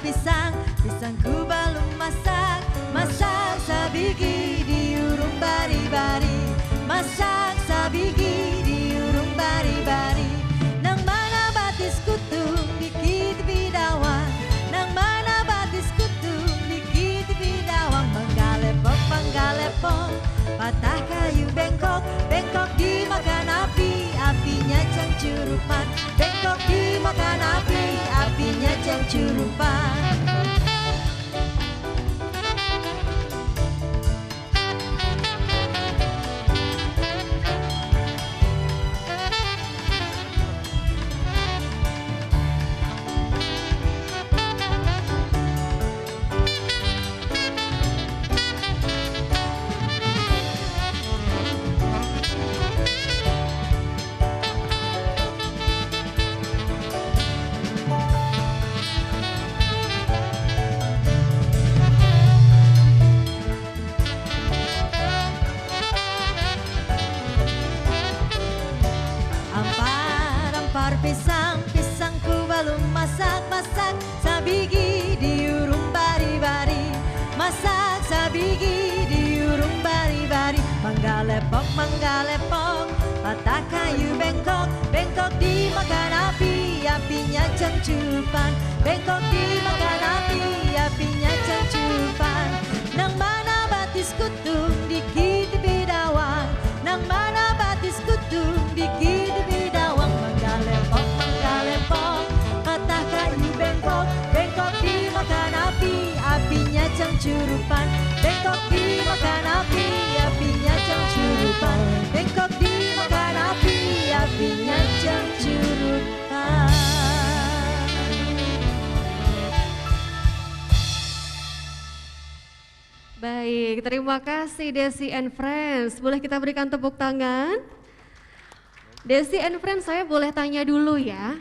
pisang, pisangku belum masak. Masak sabigi diurung bari-bari, masak sabigi diurung bari-bari. Nang mana batis kutung dikit bidawang, nang mana batis kutung dikit bidawang. Menggalepok, patah kayu bengkok, bengkok dimakan api, apinya cangcurupan. Bengkok dimakan api, apinya cangcurupan. Ampar pisang, pisangku belum masak. Masak sabigi diurung bari-bari, masak sabigi diurung bari-bari. Menggalepok, patah kayu bengkok, bengkok dimakan api, apinya cangcupan. Bengkok dimakan api, apinya cangcupan. Nang mana batis kutung dikit bidawang, nang mana batis kutung dikit bidawang. Menggalepok, patah kayu bengkok, bengkok dimakan api, apinya cangcurupan. Bengkok dimakan api, apinya cangcurupan. Bengkok dimakan api, apinya cangcurupan. Baik, terima kasih Desi and Friends. Boleh kita berikan tepuk tangan? Desi and Friends, saya boleh tanya dulu ya.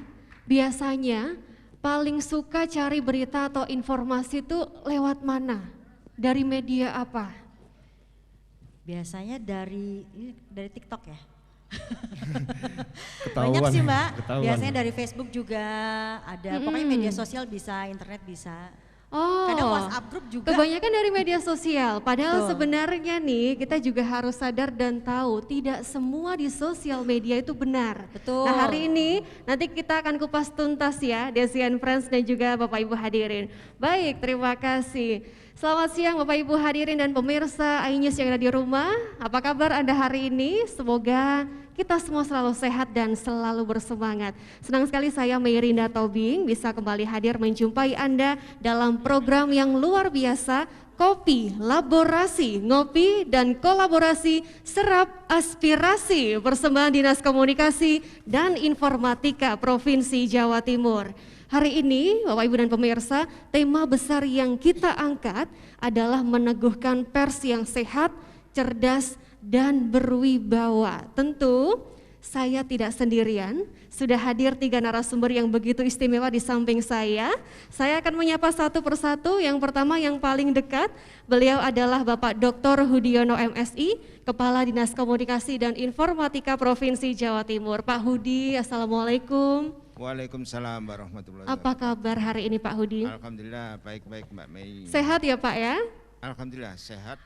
Biasanya paling suka cari berita atau informasi itu lewat mana? Dari media apa? Biasanya dari TikTok ya. Ketahuan, Banyak sih Mbak. ketahuan. Biasanya dari Facebook juga ada. Pokoknya media sosial bisa, internet bisa. Oh, Kadang WhatsApp grup juga. kebanyakan dari media sosial. Padahal Betul. sebenarnya nih kita juga harus sadar dan tahu tidak semua di sosial media itu benar. Betul. Nah hari ini nanti kita akan kupas tuntas ya Desi and Friends dan juga Bapak Ibu hadirin. Baik, terima kasih. Selamat siang Bapak Ibu hadirin dan pemirsa iNews yang ada di rumah. Apa kabar Anda hari ini? Semoga kita semua selalu sehat dan selalu bersemangat. Senang sekali saya Meirinda Tobing bisa kembali hadir menjumpai Anda dalam program yang luar biasa, Kopi Laborasi, Ngopi dan Kolaborasi Serap Aspirasi, persembahan Dinas Komunikasi dan Informatika Provinsi Jawa Timur. Hari ini Bapak Ibu dan pemirsa, tema besar yang kita angkat adalah meneguhkan pers yang sehat, cerdas, dan berwibawa. Tentu saya tidak sendirian, sudah hadir 3 narasumber yang begitu istimewa di samping saya. Saya akan menyapa satu persatu. Yang pertama yang paling dekat, beliau adalah Bapak Dr. Hudiono MSI, Kepala Dinas Komunikasi dan Informatika Provinsi Jawa Timur. Pak Hudi, Assalamualaikum. Waalaikumsalam warahmatullahi Apa wabarakatuh. kabar hari ini Pak Hudi? Alhamdulillah baik-baik Mbak Mei. Sehat ya Pak ya? Alhamdulillah sehat,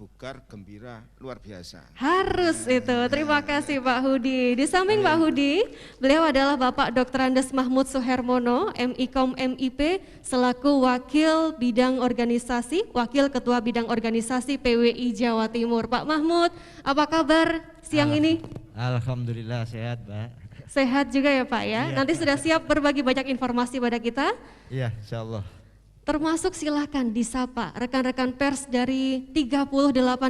bugar, gembira, luar biasa. Harus itu, terima kasih Pak Hudi. Di samping Pak Hudi, beliau adalah Bapak Dr. Andes Mahmud Suhermono, MIKOM MIP, selaku Wakil Bidang Organisasi, Wakil Ketua Bidang Organisasi PWI Jawa Timur. Pak Mahmud, apa kabar siang ini? Alhamdulillah sehat Mbak. Sehat juga ya Pak ya? Iya. Nanti sudah siap berbagi banyak informasi pada kita? Iya insya Allah. Termasuk silakan disapa rekan-rekan pers dari 38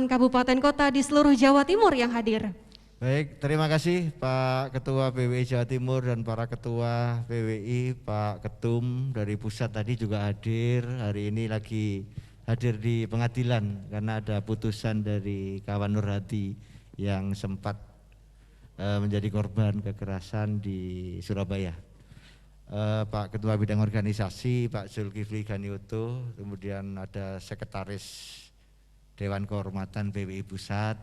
kabupaten kota di seluruh Jawa Timur yang hadir. Baik, terima kasih Pak Ketua PWI Jawa Timur dan para Ketua PWI, Pak Ketum dari pusat tadi juga hadir. Hari ini lagi hadir di pengadilan karena ada putusan dari kawan Nurhati yang sempat menjadi korban kekerasan di Surabaya. Pak Ketua Bidang Organisasi Pak Zulkifli Ganioto, kemudian ada Sekretaris Dewan Kehormatan PWI Pusat,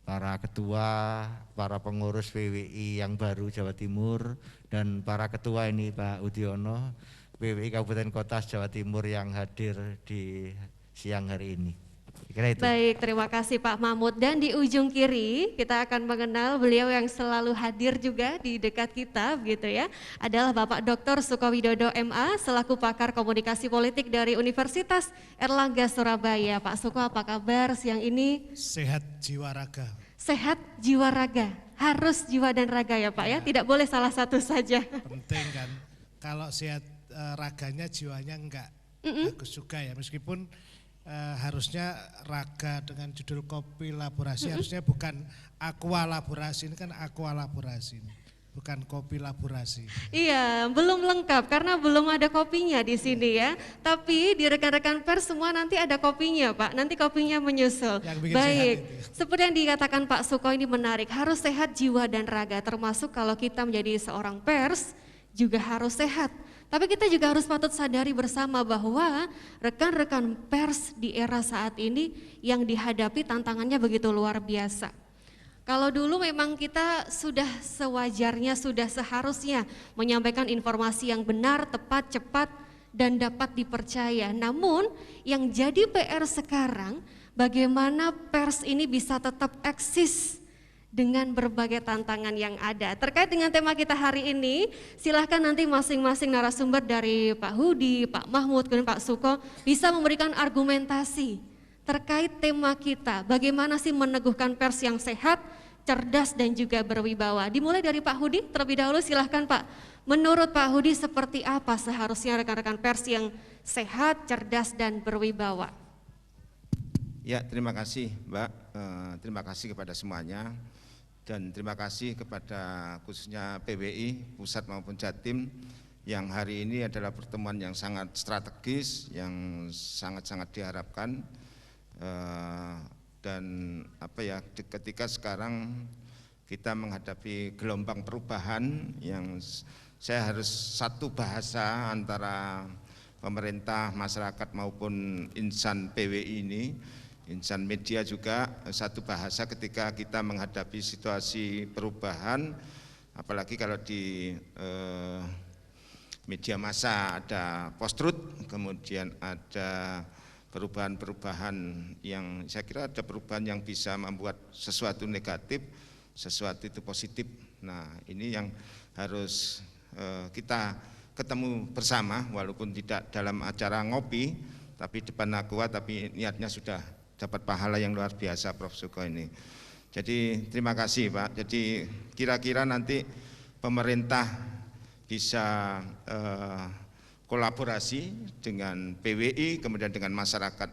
para ketua, para pengurus PWI yang baru Jawa Timur, dan para ketua ini Pak Udiono, PWI Kabupaten Kota Jawa Timur yang hadir di siang hari ini. Kira itu. Baik, terima kasih Pak Mahmud. Dan di ujung kiri kita akan mengenal beliau yang selalu hadir juga di dekat kita gitu ya. Adalah Bapak Dr. Sukowidodo MA selaku pakar komunikasi politik dari Universitas Erlangga Surabaya. Pak Suko, apa kabar siang ini? Sehat jiwa raga. Sehat jiwa raga, harus jiwa dan raga ya Pak ya, tidak boleh salah satu saja. Penting kan, kalau sehat raganya jiwanya enggak bagus juga ya, meskipun harusnya raga dengan judul kopi laborasi harusnya bukan aqua laborasi, ini kan aqua laborasi, bukan kopi laborasi. Iya, belum lengkap karena belum ada kopinya di sini ya. Tapi di rekan-rekan pers semua nanti ada kopinya Pak, nanti kopinya menyusul. Baik, seperti yang dikatakan Pak Suko ini menarik, harus sehat jiwa dan raga, termasuk kalau kita menjadi seorang pers juga harus sehat. Tapi kita juga harus patut sadari bersama bahwa rekan-rekan pers di era saat ini yang dihadapi tantangannya begitu luar biasa. Kalau dulu memang kita sudah sewajarnya, sudah seharusnya menyampaikan informasi yang benar, tepat, cepat, dan dapat dipercaya. Namun yang jadi PR sekarang, bagaimana pers ini bisa tetap eksis dengan berbagai tantangan yang ada. Terkait dengan tema kita hari ini, silahkan nanti masing-masing narasumber dari Pak Hudi, Pak Mahmud, dan Pak Suko bisa memberikan argumentasi terkait tema kita. Bagaimana sih meneguhkan pers yang sehat, cerdas, dan juga berwibawa. Dimulai dari Pak Hudi terlebih dahulu, silahkan Pak. Menurut Pak Hudi seperti apa seharusnya rekan-rekan pers yang sehat, cerdas, dan berwibawa? Ya, terima kasih Mbak, terima kasih kepada semuanya. Dan terima kasih kepada khususnya PWI, Pusat maupun Jatim, yang hari ini adalah pertemuan yang sangat strategis, yang sangat-sangat diharapkan. Dan ketika sekarang kita menghadapi gelombang perubahan yang saya harus satu bahasa antara pemerintah, masyarakat maupun insan PWI ini, insan media juga satu bahasa ketika kita menghadapi situasi perubahan, apalagi kalau di media massa ada post-truth, kemudian ada perubahan-perubahan yang saya kira ada perubahan yang bisa membuat sesuatu negatif, sesuatu itu positif. Nah ini yang harus kita ketemu bersama, walaupun tidak dalam acara ngopi, tapi depan aqua, tapi niatnya sudah dapat pahala yang luar biasa Prof. Suko ini. Jadi terima kasih Pak. Jadi kira-kira nanti pemerintah bisa kolaborasi dengan PWI, kemudian dengan masyarakat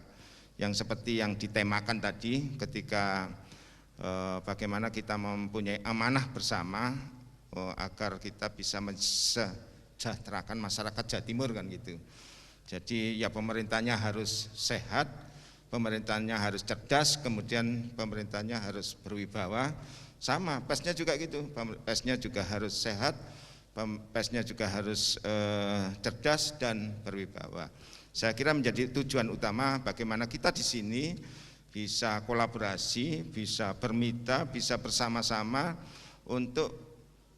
yang seperti yang ditemakan tadi ketika bagaimana kita mempunyai amanah bersama agar kita bisa mensejahterakan masyarakat Jawa Timur kan gitu. Jadi ya pemerintahnya harus sehat, pemerintahnya harus cerdas, kemudian pemerintahnya harus berwibawa, sama persnya juga gitu, persnya juga harus sehat, persnya juga harus cerdas dan berwibawa. Saya kira menjadi tujuan utama bagaimana kita di sini bisa kolaborasi, bisa bermitra, bisa bersama-sama untuk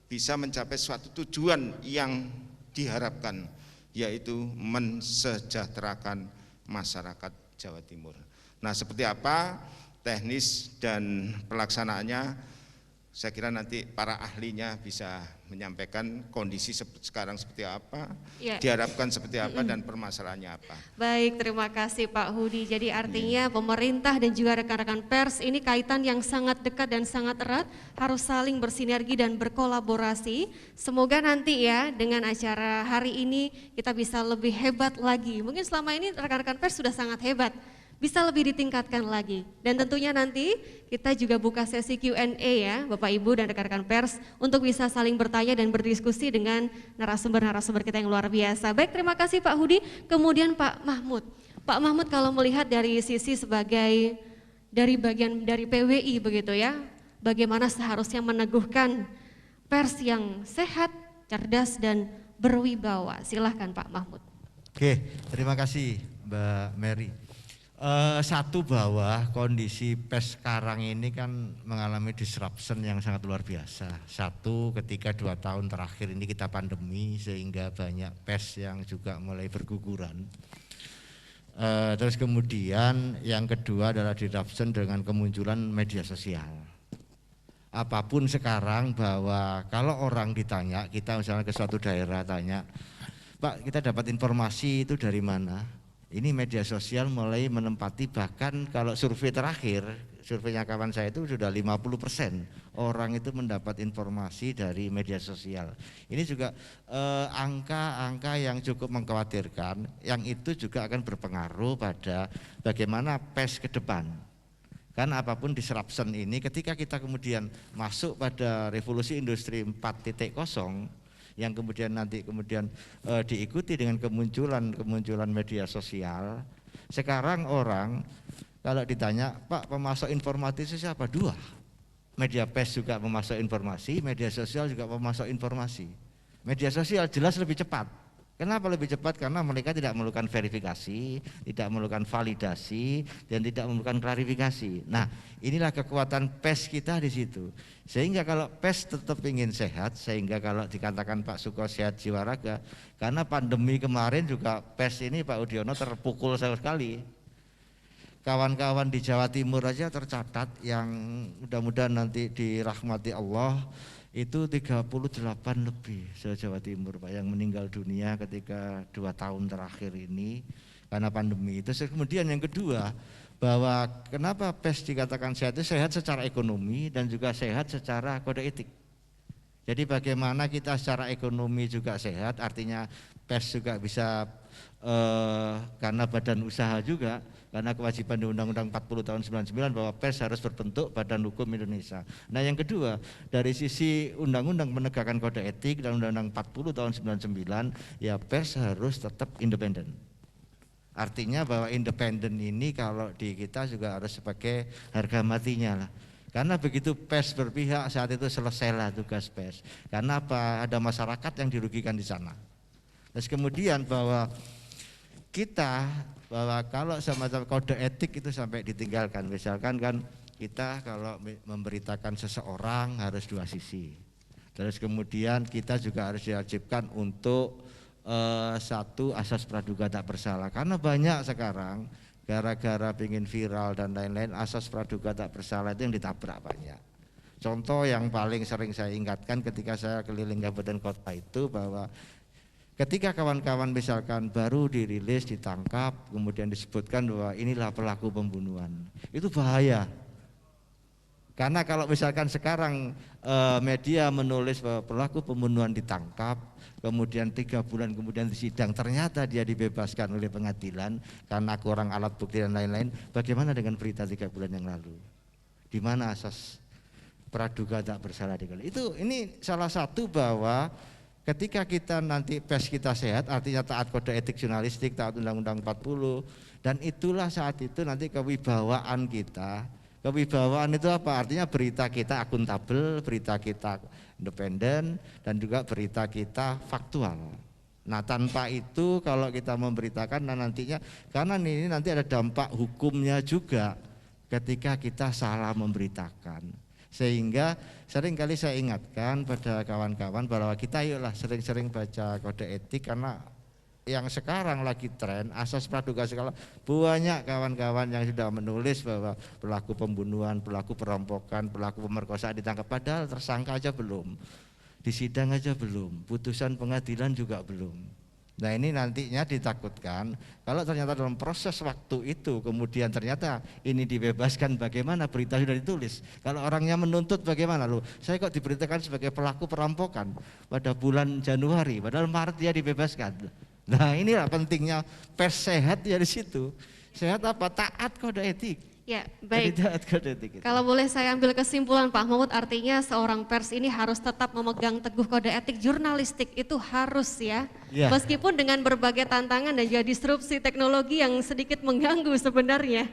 bisa mencapai suatu tujuan yang diharapkan, yaitu mensejahterakan masyarakat Jawa Timur. Nah seperti apa teknis dan pelaksanaannya, saya kira nanti para ahlinya bisa menyampaikan kondisi sekarang seperti apa, ya, diharapkan seperti apa, dan permasalahannya apa. Baik, terima kasih Pak Hudi. Jadi artinya pemerintah dan juga rekan-rekan pers ini kaitan yang sangat dekat dan sangat erat, harus saling bersinergi dan berkolaborasi. Semoga nanti ya dengan acara hari ini kita bisa lebih hebat lagi. Mungkin selama ini rekan-rekan pers sudah sangat hebat, bisa lebih ditingkatkan lagi. Dan tentunya nanti kita juga buka sesi Q&A ya Bapak Ibu dan rekan-rekan pers untuk bisa saling bertanya dan berdiskusi dengan narasumber-narasumber kita yang luar biasa. Baik, terima kasih Pak Hudi. Kemudian Pak Mahmud. Pak Mahmud, kalau melihat dari sisi sebagai dari bagian dari PWI begitu ya, bagaimana seharusnya meneguhkan pers yang sehat, cerdas, dan berwibawa. Silahkan Pak Mahmud. Oke, terima kasih Mbak Mary. Satu bahwa kondisi pers sekarang ini kan mengalami disruption yang sangat luar biasa. Satu, ketika 2 tahun terakhir ini kita pandemi sehingga banyak pers yang juga mulai berguguran. Terus kemudian yang kedua adalah disruption dengan kemunculan media sosial. Apapun sekarang bahwa kalau orang ditanya, kita misalnya ke suatu daerah tanya, Pak, kita dapat informasi itu dari mana? Ini media sosial mulai menempati, bahkan kalau survei terakhir, surveinya kawan saya itu sudah 50% orang itu mendapat informasi dari media sosial. Ini juga angka-angka yang cukup mengkhawatirkan, yang itu juga akan berpengaruh pada bagaimana pers ke depan. Kan apapun disruption ini, ketika kita kemudian masuk pada revolusi industri 4.0, yang kemudian nanti diikuti dengan kemunculan media sosial. Sekarang orang kalau ditanya, Pak, pemasok informasi itu siapa? 2. Media pers juga pemasok informasi, media sosial juga pemasok informasi. Media sosial jelas lebih cepat. Kenapa lebih cepat? Karena mereka tidak memerlukan verifikasi, tidak memerlukan validasi, dan tidak memerlukan klarifikasi. Nah, inilah kekuatan pers kita di situ. Sehingga kalau pers tetap ingin sehat, sehingga kalau dikatakan Pak Suko sehat jiwa raga, karena pandemi kemarin juga pers ini Pak Udiono terpukul sekali. Kawan-kawan di Jawa Timur aja tercatat yang mudah-mudahan nanti dirahmati Allah, itu 38 lebih se-Jawa Timur Pak yang meninggal dunia ketika 2 tahun terakhir ini karena pandemi itu. Kemudian yang kedua, bahwa kenapa pers dikatakan sehat itu sehat secara ekonomi dan juga sehat secara kode etik. Jadi bagaimana kita secara ekonomi juga sehat, artinya pers juga bisa karena badan usaha juga, karena kewajiban di Undang-Undang 40 tahun 99 bahwa pers harus berbentuk badan hukum Indonesia. Nah yang kedua, dari sisi Undang-Undang penegakan kode etik dan Undang-Undang 40 tahun 99, ya pers harus tetap independen. Artinya bahwa independen ini kalau di kita juga harus sebagai harga matinya lah. Karena begitu pers berpihak, saat itu selesailah tugas pers. Karena apa? Ada masyarakat yang dirugikan di sana. Terus kemudian bahwa kalau semacam kode etik itu sampai ditinggalkan. Misalkan kan kita kalau memberitakan seseorang harus 2 sisi. Terus kemudian kita juga harus diwajibkan untuk 1 asas praduga tak bersalah. Karena banyak sekarang gara-gara ingin viral dan lain-lain, asas praduga tak bersalah itu yang ditabrak banyak. Contoh yang paling sering saya ingatkan ketika saya keliling kabupaten kota itu, bahwa ketika kawan-kawan misalkan baru dirilis, ditangkap, kemudian disebutkan bahwa inilah pelaku pembunuhan, itu bahaya. Karena kalau misalkan sekarang media menulis bahwa pelaku pembunuhan ditangkap, kemudian 3 bulan kemudian disidang, ternyata dia dibebaskan oleh pengadilan karena kurang alat bukti dan lain-lain, bagaimana dengan berita 3 bulan yang lalu? Di mana asas praduga tak bersalah? Ini salah satu bahwa ketika kita nanti pers kita sehat, artinya taat kode etik jurnalistik, taat Undang-Undang 40, dan itulah saat itu nanti kewibawaan kita. Kewibawaan itu apa? Artinya berita kita akuntabel, berita kita independen, dan juga berita kita faktual. Nah tanpa itu kalau kita memberitakan, nah nantinya, karena ini nanti ada dampak hukumnya juga ketika kita salah memberitakan. Sehingga seringkali saya ingatkan pada kawan-kawan bahwa kita yuklah sering-sering baca kode etik, karena yang sekarang lagi tren asas praduga segala, banyak kawan-kawan yang sudah menulis bahwa pelaku pembunuhan, pelaku perampokan, pelaku pemerkosaan ditangkap, padahal tersangka aja belum, disidang aja belum, putusan pengadilan juga belum. Nah ini nantinya ditakutkan kalau ternyata dalam proses waktu itu kemudian ternyata ini dibebaskan, bagaimana berita sudah ditulis, kalau orangnya menuntut bagaimana, loh saya kok diberitakan sebagai pelaku perampokan pada bulan Januari padahal Maret dia dibebaskan. Nah inilah pentingnya pers sehat ya di situ. Sehat apa? Taat kode etik. Ya, baik. Taat kode etik. Kalau boleh saya ambil kesimpulan Pak Mahmud, artinya seorang pers ini harus tetap memegang teguh kode etik jurnalistik, itu harus ya. Ya. Meskipun dengan berbagai tantangan dan juga disrupsi teknologi yang sedikit mengganggu sebenarnya.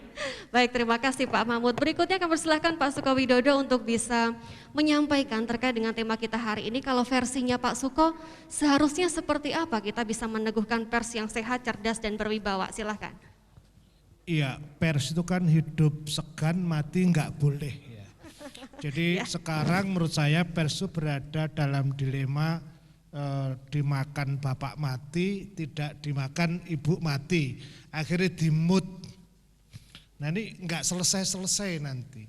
Baik, terima kasih Pak Mahmud. Berikutnya kami persilahkan Pak Suko Widodo untuk bisa menyampaikan terkait dengan tema kita hari ini. Kalau versinya Pak Suko, seharusnya seperti apa kita bisa meneguhkan pers yang sehat, cerdas, dan berwibawa? Silahkan. Iya, pers itu kan hidup segan, mati nggak boleh. Ya. Jadi sekarang menurut saya pers itu berada dalam dilema dimakan bapak mati, tidak dimakan ibu mati. Akhirnya dimut. Nah ini nggak selesai-selesai nanti.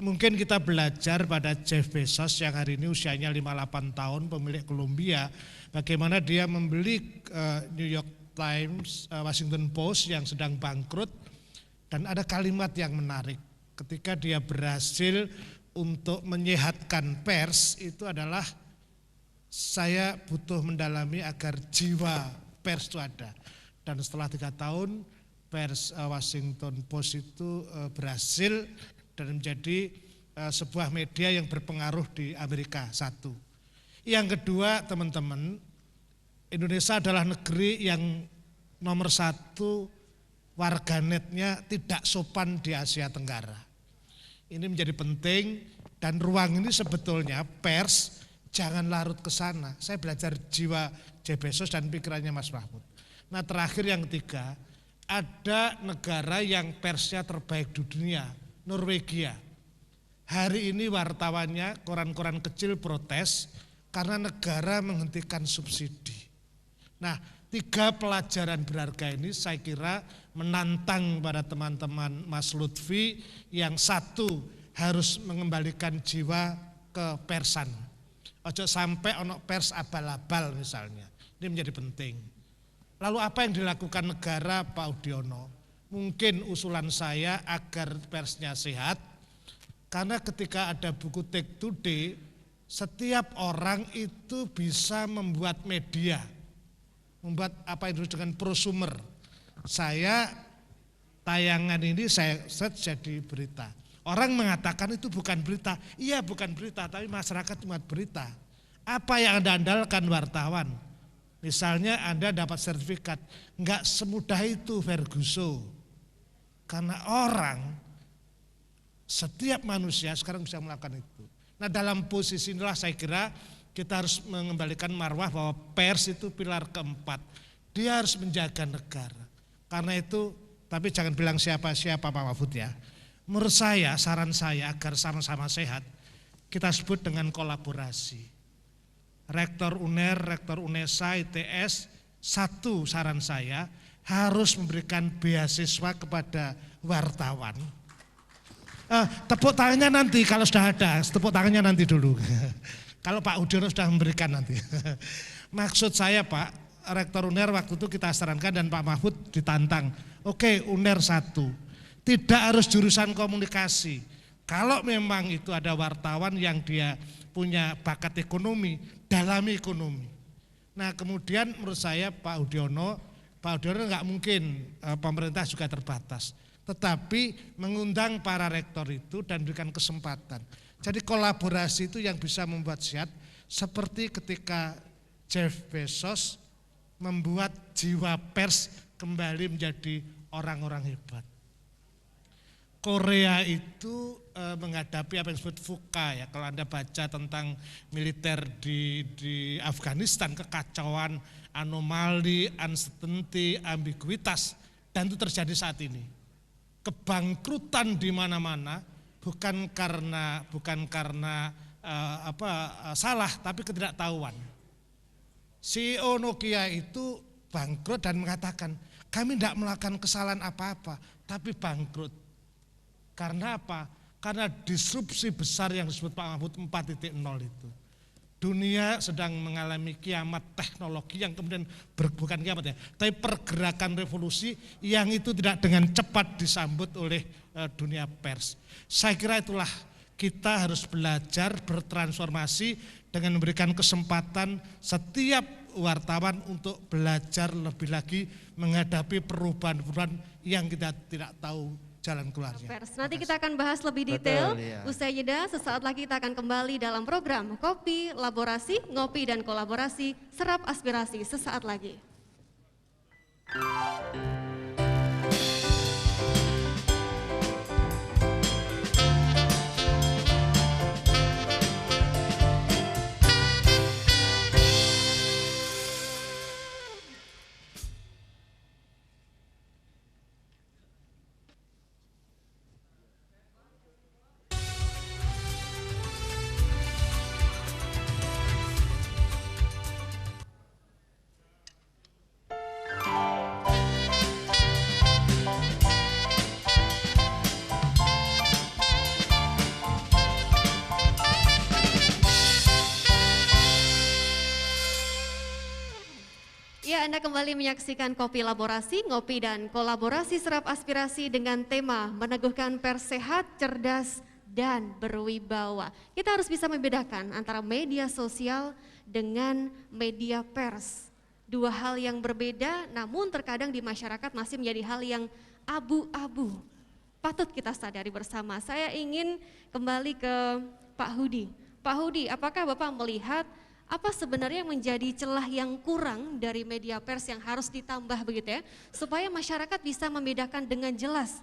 Mungkin kita belajar pada Jeff Bezos yang hari ini usianya 58 tahun, pemilik Columbia, bagaimana dia membeli New York Times, Washington Post yang sedang bangkrut. Dan ada kalimat yang menarik ketika dia berhasil untuk menyehatkan pers itu adalah saya butuh mendalami agar jiwa pers itu ada. Dan setelah 3 tahun pers Washington Post itu berhasil dan menjadi sebuah media yang berpengaruh di Amerika, satu. Yang kedua teman-teman, Indonesia adalah negeri yang nomor 1 warganetnya tidak sopan di Asia Tenggara. Ini menjadi penting dan ruang ini sebetulnya pers jangan larut ke sana. Saya belajar jiwa Jeff Bezos dan pikirannya Mas Mahmud. Nah terakhir yang ketiga, ada negara yang persnya terbaik di dunia, Norwegia. Hari ini wartawannya koran-koran kecil protes karena negara menghentikan subsidi. Nah 3 pelajaran berharga ini saya kira menantang pada teman-teman Mas Lutfi yang satu harus mengembalikan jiwa ke persan. Ojo sampai ono pers abal-abal misalnya, ini menjadi penting. Lalu apa yang dilakukan negara Pak Udiono? Mungkin usulan saya agar persnya sehat, karena ketika ada buku Take Today, setiap orang itu bisa membuat media. Membuat apa yang disebut dengan prosumer. Saya tayangan ini saya search jadi berita. Orang mengatakan itu bukan berita. Iya bukan berita, tapi masyarakat cuma berita. Apa yang Anda andalkan wartawan? Misalnya Anda dapat sertifikat, enggak semudah itu Ferguson. Karena orang, setiap manusia sekarang bisa melakukan itu. Nah dalam posisi inilah saya kira kita harus mengembalikan marwah bahwa pers itu pilar keempat. Dia harus menjaga negara. Karena itu, tapi jangan bilang siapa-siapa Pak Mahfud ya. Menurut saya, saran saya agar sama-sama sehat, kita sebut dengan kolaborasi. Rektor UNER, Rektor UNESA, ITS, satu saran saya harus memberikan beasiswa kepada wartawan. Tepuk tangannya nanti kalau sudah ada, tepuk tangannya nanti dulu. Kalau Pak Udiono sudah memberikan nanti. Maksud saya Pak, Rektor UNER waktu itu kita sarankan dan Pak Mahfud ditantang. Oke, UNER 1, tidak harus jurusan komunikasi. Kalau memang itu ada wartawan yang dia punya bakat ekonomi, dalami ekonomi. Nah kemudian menurut saya Pak Udiono nggak mungkin, pemerintah juga terbatas. Tetapi mengundang para rektor itu dan berikan kesempatan. Jadi kolaborasi itu yang bisa membuat sehat, seperti ketika Jeff Bezos membuat jiwa pers kembali menjadi orang-orang hebat. Korea itu menghadapi apa yang disebut VUCA ya, kalau Anda baca tentang militer di Afghanistan, kekacauan, anomali, uncertainty, ambiguitas, dan itu terjadi saat ini. Kebangkrutan di mana-mana bukan karena salah, tapi ketidaktahuan. CEO Nokia itu bangkrut dan mengatakan, kami tidak melakukan kesalahan apa-apa, tapi bangkrut. Karena apa? Karena disrupsi besar yang disebut Pak Mahfud 4.0 itu. Dunia sedang mengalami kiamat teknologi yang kemudian bukan kiamat ya, tapi pergerakan revolusi yang itu tidak dengan cepat disambut oleh dunia pers. Saya kira itulah kita harus belajar bertransformasi dengan memberikan kesempatan setiap wartawan untuk belajar lebih lagi menghadapi perubahan-perubahan yang kita tidak tahu jalan keluarnya. Pers. Nanti kita akan bahas lebih detail. Betul, iya. Usai jeda, sesaat lagi kita akan kembali dalam program Kopi, Laborasi, Ngopi dan Kolaborasi, Serap Aspirasi sesaat lagi. Anda kembali menyaksikan Kopi Laborasi, ngopi dan kolaborasi serap aspirasi dengan tema meneguhkan pers sehat, cerdas, dan berwibawa. Kita harus bisa membedakan antara media sosial dengan media pers. Dua hal yang berbeda, namun terkadang di masyarakat masih menjadi hal yang abu-abu. Patut kita sadari bersama. Saya ingin kembali ke Pak Hudi. Pak Hudi, apakah Bapak melihat apa sebenarnya yang menjadi celah yang kurang dari media pers yang harus ditambah begitu ya, supaya masyarakat bisa membedakan dengan jelas,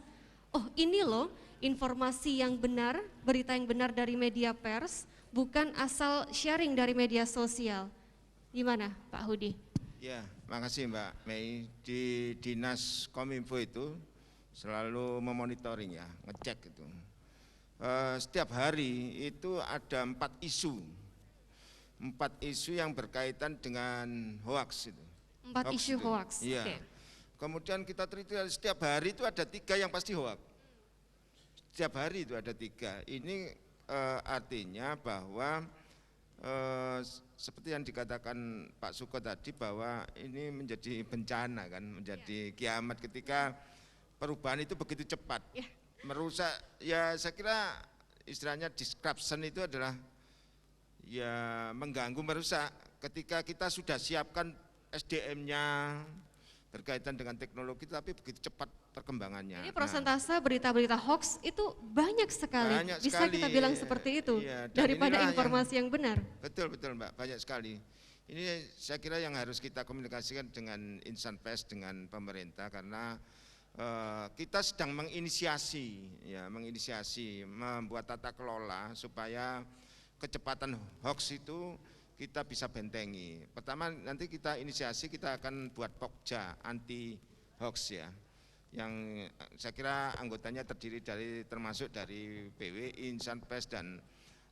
oh ini loh informasi yang benar, berita yang benar dari media pers, bukan asal sharing dari media sosial. Gimana Pak Hudi? Ya, makasih Mbak Mei. Di Dinas Kominfo itu selalu memonitoring ya, ngecek itu. Setiap hari itu ada 4 isu yang berkaitan dengan hoax itu. 4 isu hoax. Iya. Okay. Kemudian kita teliti setiap hari itu ada 3 yang pasti hoax. Setiap hari itu ada 3. Ini artinya bahwa seperti yang dikatakan Pak Suko tadi bahwa ini menjadi bencana kan, menjadi kiamat ketika perubahan itu begitu cepat. Merusak, ya saya kira istilahnya disruption itu adalah ya mengganggu, merusak. Ketika kita sudah siapkan SDM-nya berkaitan dengan teknologi, tapi begitu cepat perkembangannya. Ini persentase berita-berita hoax itu banyak sekali. Banyak Bisa sekali, kita bilang seperti itu, iya, daripada informasi yang benar. Betul Mbak, banyak sekali. Ini saya kira yang harus kita komunikasikan dengan insan pers, dengan pemerintah, karena kita sedang menginisiasi, membuat tata kelola supaya kecepatan hoax itu kita bisa bentengi. Pertama nanti kita inisiasi, kita akan buat Pokja anti hoax ya, yang saya kira anggotanya terdiri termasuk dari PWI, Insan Pers dan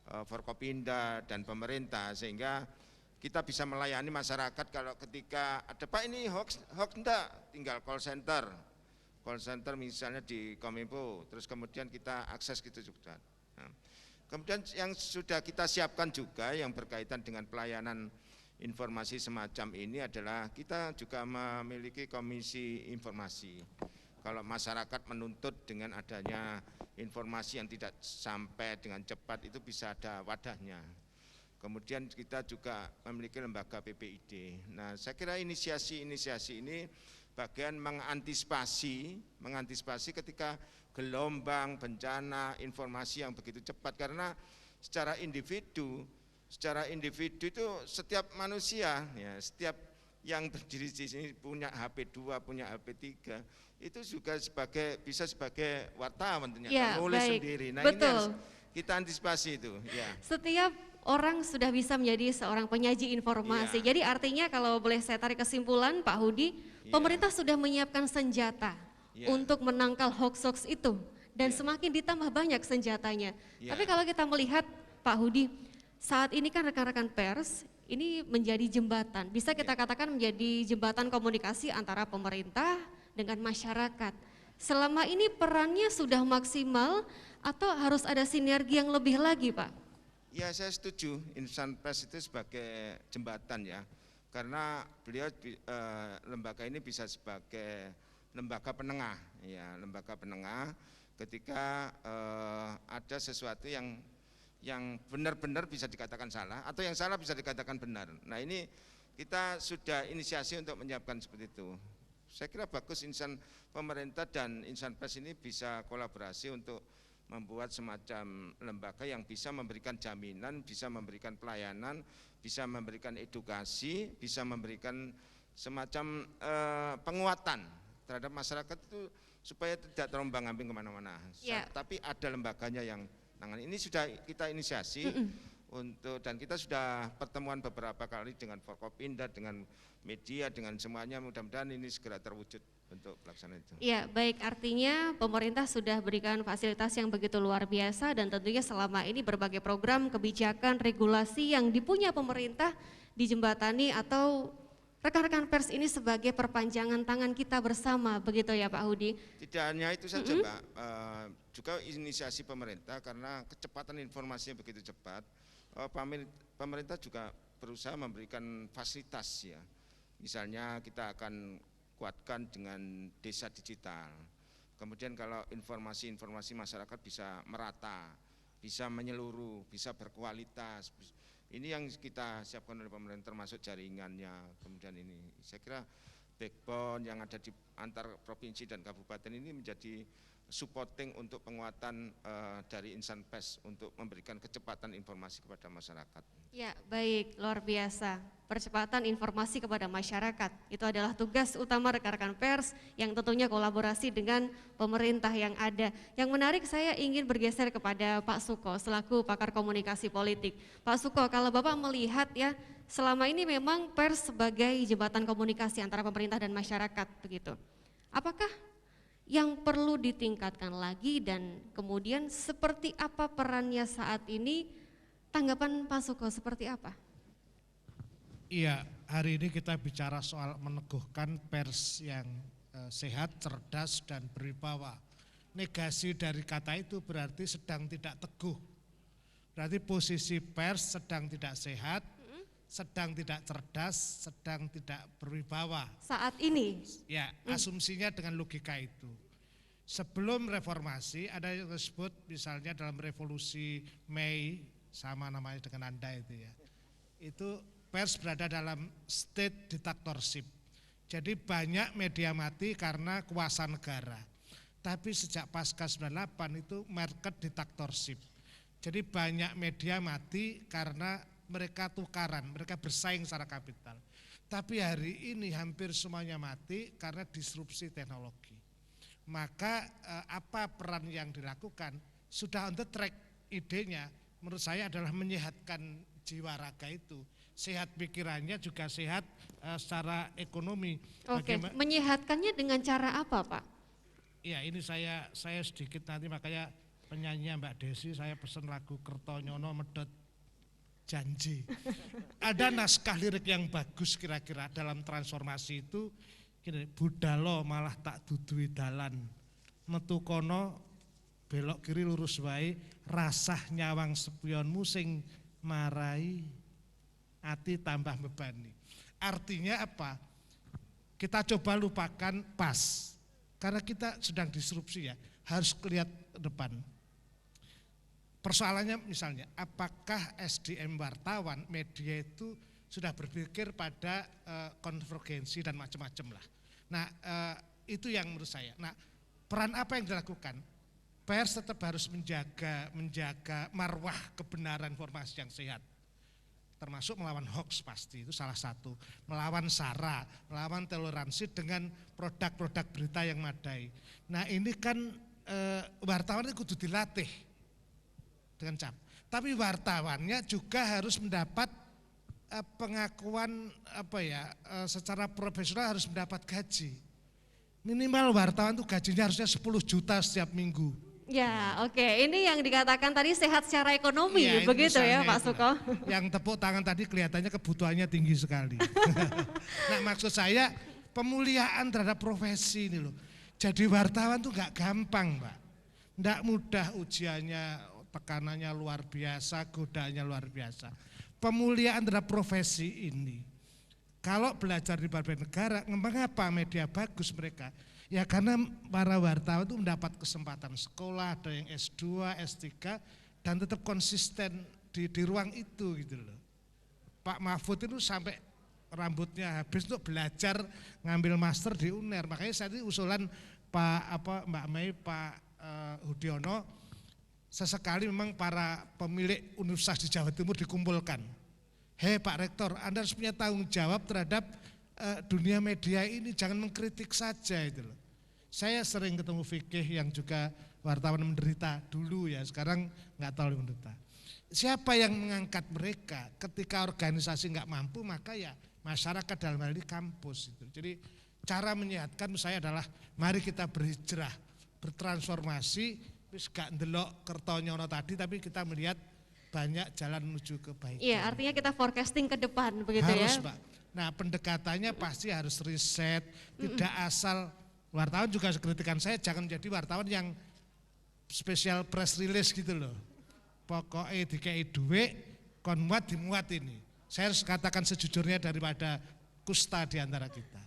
Forkopimda dan pemerintah, sehingga kita bisa melayani masyarakat. Kalau ketika ada Pak ini hoax enggak, tinggal call center misalnya di Kominfo, terus kemudian kita akses gitu juga. Nah, kemudian yang sudah kita siapkan juga yang berkaitan dengan pelayanan informasi semacam ini adalah kita juga memiliki komisi informasi. Kalau masyarakat menuntut dengan adanya informasi yang tidak sampai dengan cepat, itu bisa ada wadahnya. Kemudian kita juga memiliki lembaga PPID. Nah, saya kira inisiasi ini bagian mengantisipasi ketika gelombang bencana informasi yang begitu cepat, karena secara individu itu setiap manusia ya, setiap yang berdiri di sini punya HP 2, punya HP 3, itu juga bisa sebagai wartawan ternyata, nulis sendiri. Nah, betul. Ini harus kita antisipasi itu ya. Setiap orang sudah bisa menjadi seorang penyaji informasi. Jadi artinya kalau boleh saya tarik kesimpulan Pak Hudi, pemerintah sudah menyiapkan senjata untuk menangkal hoax-hoax itu, dan semakin ditambah banyak senjatanya. Tapi kalau kita melihat Pak Hudi, saat ini kan rekan-rekan pers ini menjadi jembatan, bisa kita katakan menjadi jembatan komunikasi antara pemerintah dengan masyarakat. Selama ini perannya sudah maksimal atau harus ada sinergi yang lebih lagi Pak? Ya, saya setuju insan pers itu sebagai jembatan ya, karena beliau lembaga ini bisa sebagai lembaga penengah ya, lembaga penengah ketika ada sesuatu yang benar-benar bisa dikatakan salah, atau yang salah bisa dikatakan benar. Nah, ini kita sudah inisiasi untuk menyiapkan seperti itu. Saya kira bagus insan pemerintah dan insan pers ini bisa kolaborasi untuk membuat semacam lembaga yang bisa memberikan jaminan, bisa memberikan pelayanan, bisa memberikan edukasi, bisa memberikan semacam penguatan terhadap masyarakat itu supaya tidak terombang-ambing kemana-mana. Tapi ada lembaganya yang nangani. Ini sudah kita inisiasi dan kita sudah pertemuan beberapa kali dengan Forkopimda, dengan media, dengan semuanya. Mudah-mudahan ini segera terwujud untuk pelaksanaan itu. Ya, baik, artinya pemerintah sudah berikan fasilitas yang begitu luar biasa, dan tentunya selama ini berbagai program, kebijakan, regulasi yang dipunya pemerintah dijembatani atau rekan-rekan pers ini sebagai perpanjangan tangan kita bersama, begitu ya Pak Hudi? Tidak hanya itu saja Mbak, juga inisiasi pemerintah karena kecepatan informasinya begitu cepat, pemerintah juga berusaha memberikan fasilitas ya. Misalnya kita akan kuatkan dengan desa digital. Kemudian kalau informasi-informasi masyarakat bisa merata, bisa menyeluruh, bisa berkualitas. Ini yang kita siapkan oleh pemerintah termasuk jaringannya. Kemudian ini saya kira backbone yang ada di antar provinsi dan kabupaten ini menjadi supporting untuk penguatan dari insan pers untuk memberikan kecepatan informasi kepada masyarakat. Ya, baik, luar biasa. Percepatan informasi kepada masyarakat, itu adalah tugas utama rekan-rekan pers yang tentunya kolaborasi dengan pemerintah yang ada. Yang menarik, saya ingin bergeser kepada Pak Suko selaku pakar komunikasi politik. Pak Suko, kalau Bapak melihat ya, selama ini memang pers sebagai jembatan komunikasi antara pemerintah dan masyarakat begitu. Apakah yang perlu ditingkatkan lagi dan kemudian seperti apa perannya saat ini? Tanggapan Pak Suko seperti apa? Iya, hari ini kita bicara soal meneguhkan pers yang sehat, cerdas, dan berwibawa. Negasi dari kata itu berarti sedang tidak teguh. Berarti posisi pers sedang tidak sehat, sedang tidak cerdas, sedang tidak berwibawa. Saat ini? Ya, asumsinya dengan logika itu. Sebelum reformasi ada yang disebut misalnya dalam revolusi Mei, sama namanya dengan Anda itu ya. Itu pers berada dalam state dictatorship. Jadi banyak media mati karena kuasa negara. Tapi sejak pasca 98 itu market dictatorship. Jadi banyak media mati karena mereka tukaran, mereka bersaing secara kapital. Tapi hari ini hampir semuanya mati karena disrupsi teknologi. Maka apa peran yang dilakukan? Sudah on the track idenya. Menurut saya adalah menyehatkan jiwa raga itu, sehat pikirannya juga sehat secara ekonomi. Oke, menyehatkannya dengan cara apa, Pak? Ya, ini saya sedikit nanti makanya penyanyi Mbak Desi saya pesen lagu Kertonyono Medot Janji. Ada naskah lirik yang bagus kira-kira dalam transformasi itu, gini, budalo malah tak dudui dalan, metu kono belok kiri lurus wae, rasah nyawang spionmu sing marai ati tambah bebani. Artinya apa? Kita coba lupakan pas, karena kita sedang disrupsi ya, harus lihat depan. Persoalannya misalnya, apakah SDM wartawan, media itu sudah berpikir pada konvergensi dan macam-macam lah. Nah itu yang menurut saya. Nah peran apa yang dilakukan? Pers tetap harus menjaga marwah kebenaran informasi yang sehat. Termasuk melawan hoax pasti, itu salah satu. Melawan SARA, melawan toleransi dengan produk-produk berita yang madai. Nah ini kan wartawan itu kudu dilatih dengan cap. Tapi wartawannya juga harus mendapat pengakuan secara profesional, harus mendapat gaji. Minimal wartawan itu gajinya harusnya 10 juta setiap minggu. Ya, oke. Ini yang dikatakan tadi sehat secara ekonomi, Ya, begitu ya Pak itulah. Suko? Yang tepuk tangan tadi kelihatannya kebutuhannya tinggi sekali. Nah maksud saya pemuliaan terhadap profesi ini loh. Jadi wartawan tuh gak gampang Pak. Nggak mudah ujiannya, tekanannya luar biasa, godaannya luar biasa. Pemuliaan terhadap profesi ini. Kalau belajar di berbagai negara, mengapa media bagus mereka? Ya karena para wartawan itu mendapat kesempatan sekolah, ada yang S2, S3 dan tetap konsisten di ruang itu gitu loh. Pak Mahfud itu sampai rambutnya habis untuk belajar ngambil master di UNER. Makanya saat ini usulan Mbak Mei, Pak Hudiono, sesekali memang para pemilik universitas di Jawa Timur dikumpulkan. Hei Pak Rektor, Anda harus punya tanggung jawab terhadap dunia media ini, jangan mengkritik saja itu loh. Saya sering ketemu fikih yang juga wartawan menderita dulu ya, sekarang nggak tahu menderita. Siapa yang mengangkat mereka ketika organisasi nggak mampu, maka ya masyarakat dalam hal ini kampus itu. Jadi cara menyehatkan menurut saya adalah mari kita berhijrah, bertransformasi, wis gak ndelok Kertonyono tadi tapi kita melihat banyak jalan menuju kebaikan. Iya, artinya kita forecasting ke depan begitu harus, ya. Mbak. Nah, pendekatannya pasti harus riset, tidak asal wartawan juga kritikan saya jangan menjadi wartawan yang spesial press release gitu loh. Pokoknya dikei duit, kon muat dimuat ini. Saya harus katakan sejujurnya daripada kusta di antara kita.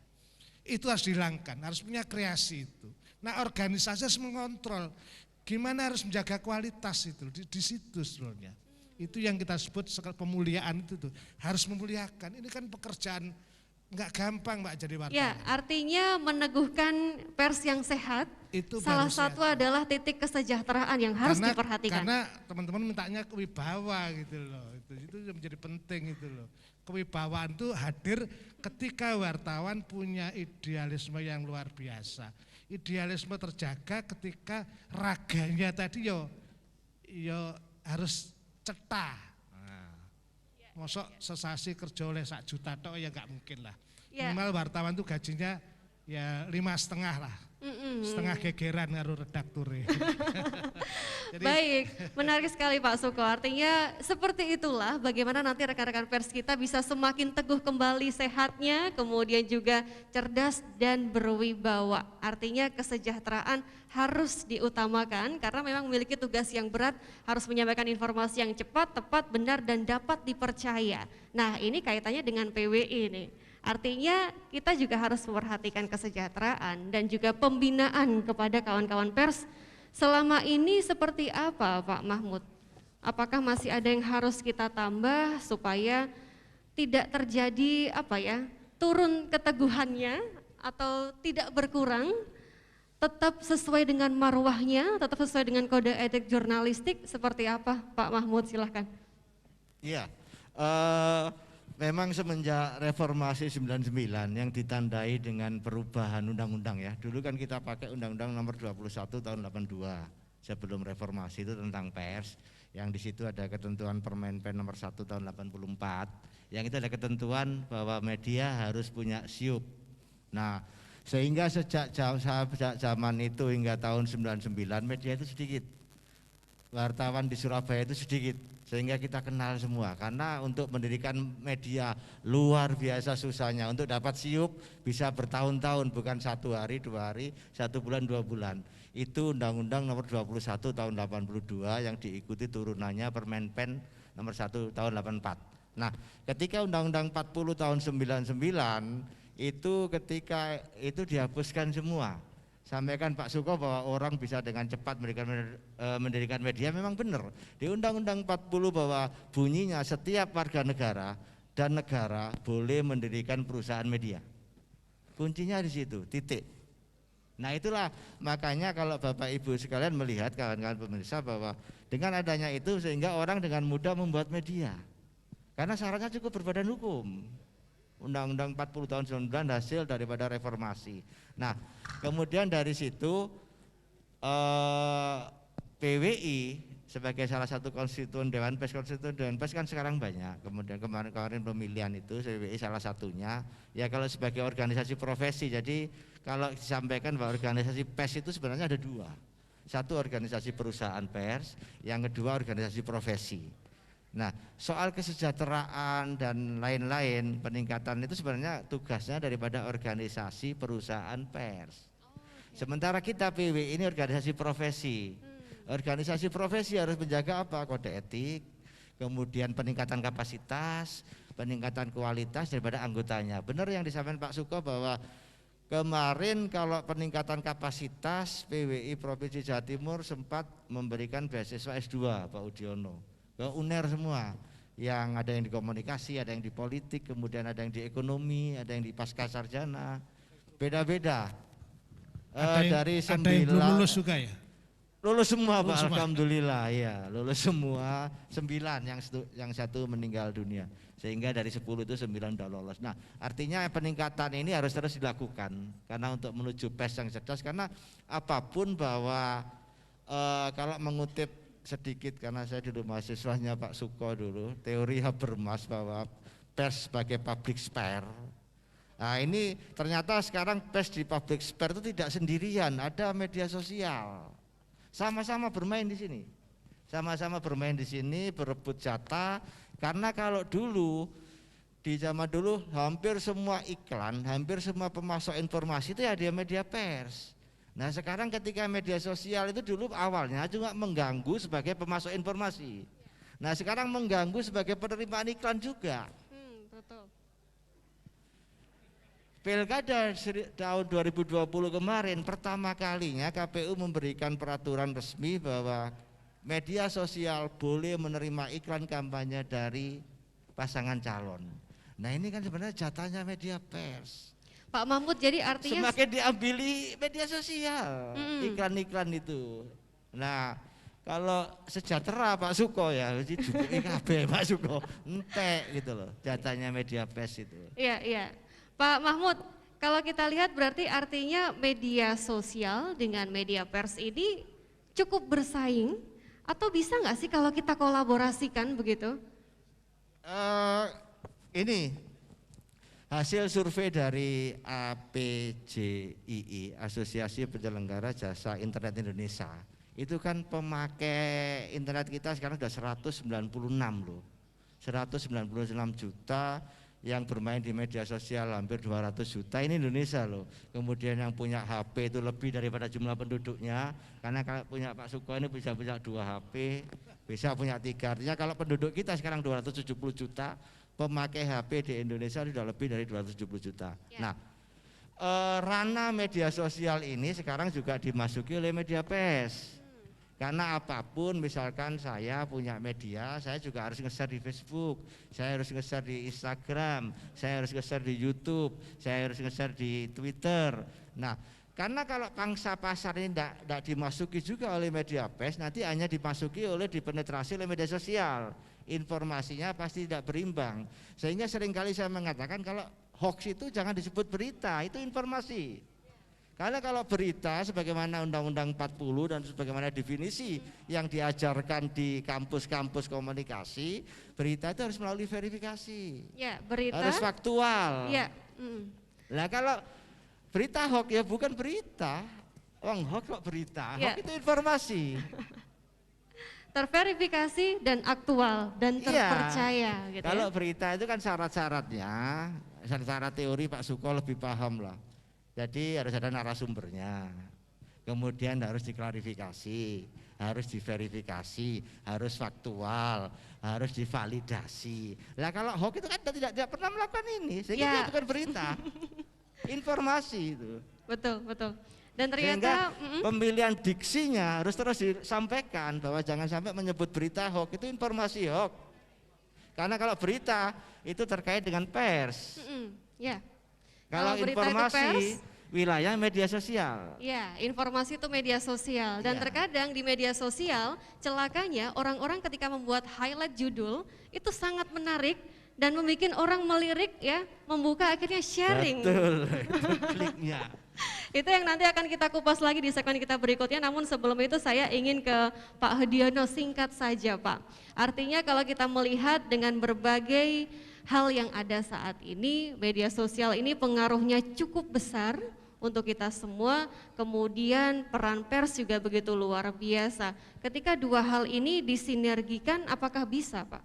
Itu harus dihilangkan, harus punya kreasi itu. Nah organisasi harus mengontrol, gimana harus menjaga kualitas itu, di situ sebenarnya. Itu yang kita sebut pemuliaan itu tuh, harus memuliakan. Ini kan pekerjaan nggak gampang Mbak jadi wartawan. Ya, artinya meneguhkan pers yang sehat. Itu salah baru satu sehat. adalah titik kesejahteraan yang harus diperhatikan. Karena teman-teman mintanya kewibawa gitu loh. Itu yang menjadi penting itu loh. Kewibawaan itu hadir ketika wartawan punya idealisme yang luar biasa. Idealisme terjaga ketika raganya tadi yo harus cetak. Mosok sesasi kerja oleh 1 juta tok ya nggak mungkin lah. Ya. Minimal wartawan tuh gajinya ya 5,5 lah. Setengah gegeran ngaruh redakturnya. Baik, menarik sekali Pak Suko. Artinya seperti itulah bagaimana nanti rekan-rekan pers kita bisa semakin teguh kembali sehatnya, kemudian juga cerdas dan berwibawa. Artinya kesejahteraan harus diutamakan karena memang memiliki tugas yang berat, harus menyampaikan informasi yang cepat, tepat, benar dan dapat dipercaya. Nah, ini kaitannya dengan PWI nih. Artinya kita juga harus memperhatikan kesejahteraan dan juga pembinaan kepada kawan-kawan pers. Selama ini seperti apa Pak Mahmud? Apakah masih ada yang harus kita tambah supaya tidak terjadi turun keteguhannya atau tidak berkurang, tetap sesuai dengan marwahnya, tetap sesuai dengan kode etik jurnalistik, seperti apa Pak Mahmud, silahkan. Iya, memang semenjak reformasi 99 yang ditandai dengan perubahan undang-undang ya. Dulu kan kita pakai undang-undang nomor 21 tahun 82 sebelum reformasi itu tentang pers, yang di situ ada ketentuan Permen-Pen nomor 1 tahun 84, yang itu ada ketentuan bahwa media harus punya SIUP. Nah, sehingga sejak zaman itu hingga tahun 99 media itu sedikit. Wartawan di Surabaya itu sedikit, sehingga kita kenal semua. Karena untuk mendirikan media luar biasa susahnya, untuk dapat SIUP bisa bertahun-tahun, bukan 1 hari, 2 hari, 1 bulan, 2 bulan. Itu Undang-Undang nomor 21 tahun 82 yang diikuti turunannya Permen-Pen nomor 1 tahun 84. Nah, ketika Undang-Undang 40 tahun 99 itu ketika itu dihapuskan semua. Sampaikan Pak Suko bahwa orang bisa dengan cepat mendirikan media, memang benar. Di Undang-Undang 40 bahwa bunyinya setiap warga negara dan negara boleh mendirikan perusahaan media. Kuncinya di situ, titik. Nah itulah makanya kalau Bapak Ibu sekalian melihat kawan-kawan pemirsa bahwa dengan adanya itu sehingga orang dengan mudah membuat media. Karena syaratnya cukup berbadan hukum. Undang-Undang 40 tahun 99 hasil daripada reformasi. Nah, kemudian dari situ PWI sebagai salah satu konstituen Dewan Pers, kan sekarang banyak. Kemudian kemarin pemilihan itu PWI salah satunya. Ya kalau sebagai organisasi profesi, jadi kalau disampaikan bahwa organisasi pers itu sebenarnya ada 2. Satu organisasi perusahaan pers, yang kedua organisasi profesi. Nah, soal kesejahteraan dan lain-lain peningkatan itu sebenarnya tugasnya daripada organisasi perusahaan pers. Sementara kita PWI ini organisasi profesi. Organisasi profesi harus menjaga apa? Kode etik, kemudian peningkatan kapasitas, peningkatan kualitas daripada anggotanya. Benar yang disampaikan Pak Suko bahwa kemarin kalau peningkatan kapasitas PWI Provinsi Jawa Timur sempat memberikan beasiswa S2 Pak Udiono ke UNER semua, yang ada yang di komunikasi, ada yang di politik, kemudian ada yang di ekonomi, ada yang di pasca sarjana, beda-beda. Dari 9 ada yang belum lulus juga ya? Lulus semua Lulus Pak, semua. alhamdulillah ya, lulus semua 9, yang 1 meninggal dunia, sehingga dari 10 itu 9 sudah lolos. Nah artinya peningkatan ini harus terus dilakukan karena untuk menuju pers yang cerdas, karena apapun bahwa kalau mengutip sedikit karena saya dulu mahasiswanya Pak Suko dulu, teori Habermas bahwa pers sebagai public sphere. Nah ini ternyata sekarang pers di public sphere itu tidak sendirian, ada media sosial. Sama-sama bermain di sini. Sama-sama bermain di sini, berebut jatah, karena kalau dulu di zaman dulu hampir semua iklan, hampir semua pemasok informasi itu ya di media pers. Nah sekarang ketika media sosial itu dulu awalnya juga mengganggu sebagai pemasok informasi. Nah sekarang mengganggu sebagai penerimaan iklan juga. Betul. Pilkada tahun 2020 kemarin pertama kalinya KPU memberikan peraturan resmi bahwa media sosial boleh menerima iklan kampanye dari pasangan calon. Nah ini kan sebenarnya jatahnya media pers. Pak Mahmud, jadi artinya Semakin diambili media sosial, iklan-iklan itu. Nah kalau sejahtera Pak Suko ya, jupuke kabeh Pak Suko, entek gitu loh jatahnya media pers itu. Iya, iya. Pak Mahmud, kalau kita lihat berarti artinya media sosial dengan media pers ini cukup bersaing atau bisa nggak sih kalau kita kolaborasikan begitu? Ini hasil survei dari APJII, Asosiasi Penyelenggara Jasa Internet Indonesia. Itu kan pemakai internet kita sekarang sudah 196 loh. 196 juta yang bermain di media sosial hampir 200 juta, ini Indonesia loh. Kemudian yang punya HP itu lebih daripada jumlah penduduknya, karena kalau punya Pak Suko ini bisa punya 2 HP, bisa punya 3. Artinya kalau penduduk kita sekarang 270 juta, pemakai HP di Indonesia sudah lebih dari 270 juta. Nah, ranah media sosial ini sekarang juga dimasuki oleh media pers. Karena apapun, misalkan saya punya media, saya juga harus nge-share di Facebook, saya harus nge-share di Instagram, saya harus nge-share di YouTube, saya harus nge-share di Twitter. Nah, karena kalau pangsa pasar ini tidak dimasuki juga oleh media pers, nanti hanya dimasuki oleh dipenetrasi oleh media sosial. Informasinya pasti tidak berimbang. Sehingga seringkali saya mengatakan kalau hoax itu jangan disebut berita, itu informasi. Karena kalau berita sebagaimana Undang-Undang 40 dan sebagaimana definisi yang diajarkan di kampus-kampus komunikasi, berita itu harus melalui verifikasi. Ya, berita harus faktual. Ya. Nah kalau berita hoax ya bukan berita. Hoax kok berita? Ya. Hoax itu informasi. Terverifikasi dan aktual dan terpercaya gitu. Kalau ya? berita itu kan syarat-syaratnya, syarat teori Pak Suko lebih paham lah. Jadi harus ada narasumbernya, kemudian harus diklarifikasi, harus diverifikasi, harus faktual, harus divalidasi. Nah kalau hoax itu kan tidak pernah melakukan ini, sehingga itu bukan berita, informasi itu. Betul, betul. Dan Sehingga ternyata pemilihan diksinya harus terus disampaikan bahwa jangan sampai menyebut berita hoax itu informasi hoax. Karena kalau berita itu terkait dengan pers. Ya. Kalau informasi wilayah media sosial. Ya, informasi itu media sosial dan terkadang di media sosial celakanya orang-orang ketika membuat highlight judul itu sangat menarik dan membuat orang melirik ya, membuka akhirnya sharing. Betul, itu kliknya. Itu yang nanti akan kita kupas lagi di segmen kita berikutnya, namun sebelum itu saya ingin ke Pak Hediono singkat saja Pak. Artinya kalau kita melihat dengan berbagai hal yang ada saat ini, media sosial ini pengaruhnya cukup besar untuk kita semua, kemudian peran pers juga begitu luar biasa. Ketika dua hal ini disinergikan, apakah bisa Pak?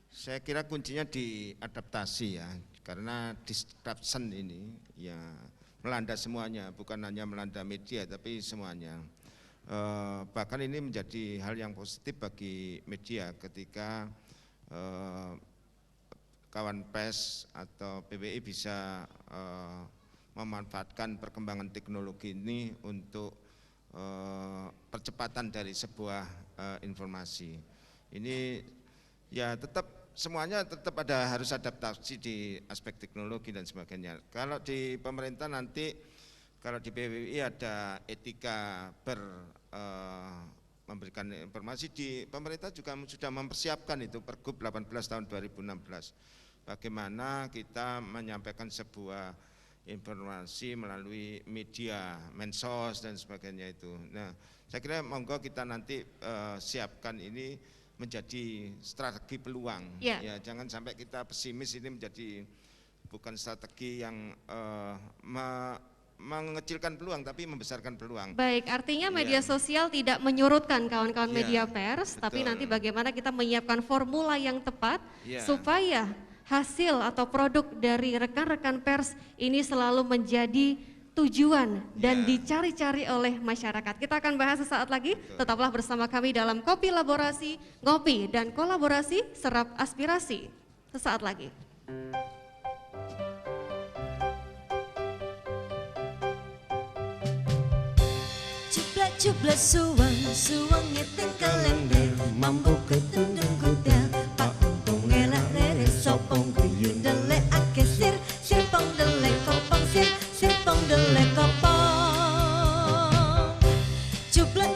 Saya kira kuncinya di adaptasi ya, karena disruption ini ya melanda semuanya, bukan hanya melanda media tapi semuanya. Bahkan ini menjadi hal yang positif bagi media ketika kawan pers atau PBI bisa memanfaatkan perkembangan teknologi ini untuk percepatan dari sebuah informasi. Ini ya tetap semuanya tetap harus adaptasi di aspek teknologi dan sebagainya. Kalau di pemerintah nanti, kalau di PBI ada etika memberikan informasi, di pemerintah juga sudah mempersiapkan itu Pergub 18 tahun 2016. Bagaimana kita menyampaikan sebuah informasi melalui media, mensos dan sebagainya itu. Nah, saya kira monggo kita nanti siapkan ini menjadi strategi peluang. Ya, jangan sampai kita pesimis, ini menjadi bukan strategi yang mengecilkan peluang tapi membesarkan peluang. Baik, artinya media sosial tidak menyurutkan kawan-kawan media pers, betul. tapi nanti bagaimana kita menyiapkan formula yang tepat supaya hasil atau produk dari rekan-rekan pers ini selalu menjadi tujuan dan dicari-cari oleh masyarakat. Kita akan bahas sesaat lagi, tetaplah bersama kami dalam Kopi Laborasi, Ngopi dan Kolaborasi Serap Aspirasi. Sesaat lagi. Jubla suwang ngeteng kalender mambu ketundung kuda pak umpung elak lere sopong kuyun dele ake sirpong dele kopong sirpong dele kopong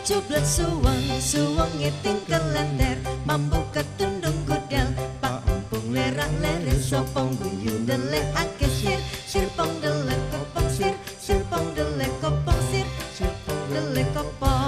jubla suwang ngeteng kalender mambu ketundung kuda pak umpung lerak lere sopong kuyun dele ake sirpong dele kopong sirpong dele kopong sirpong dele kopong.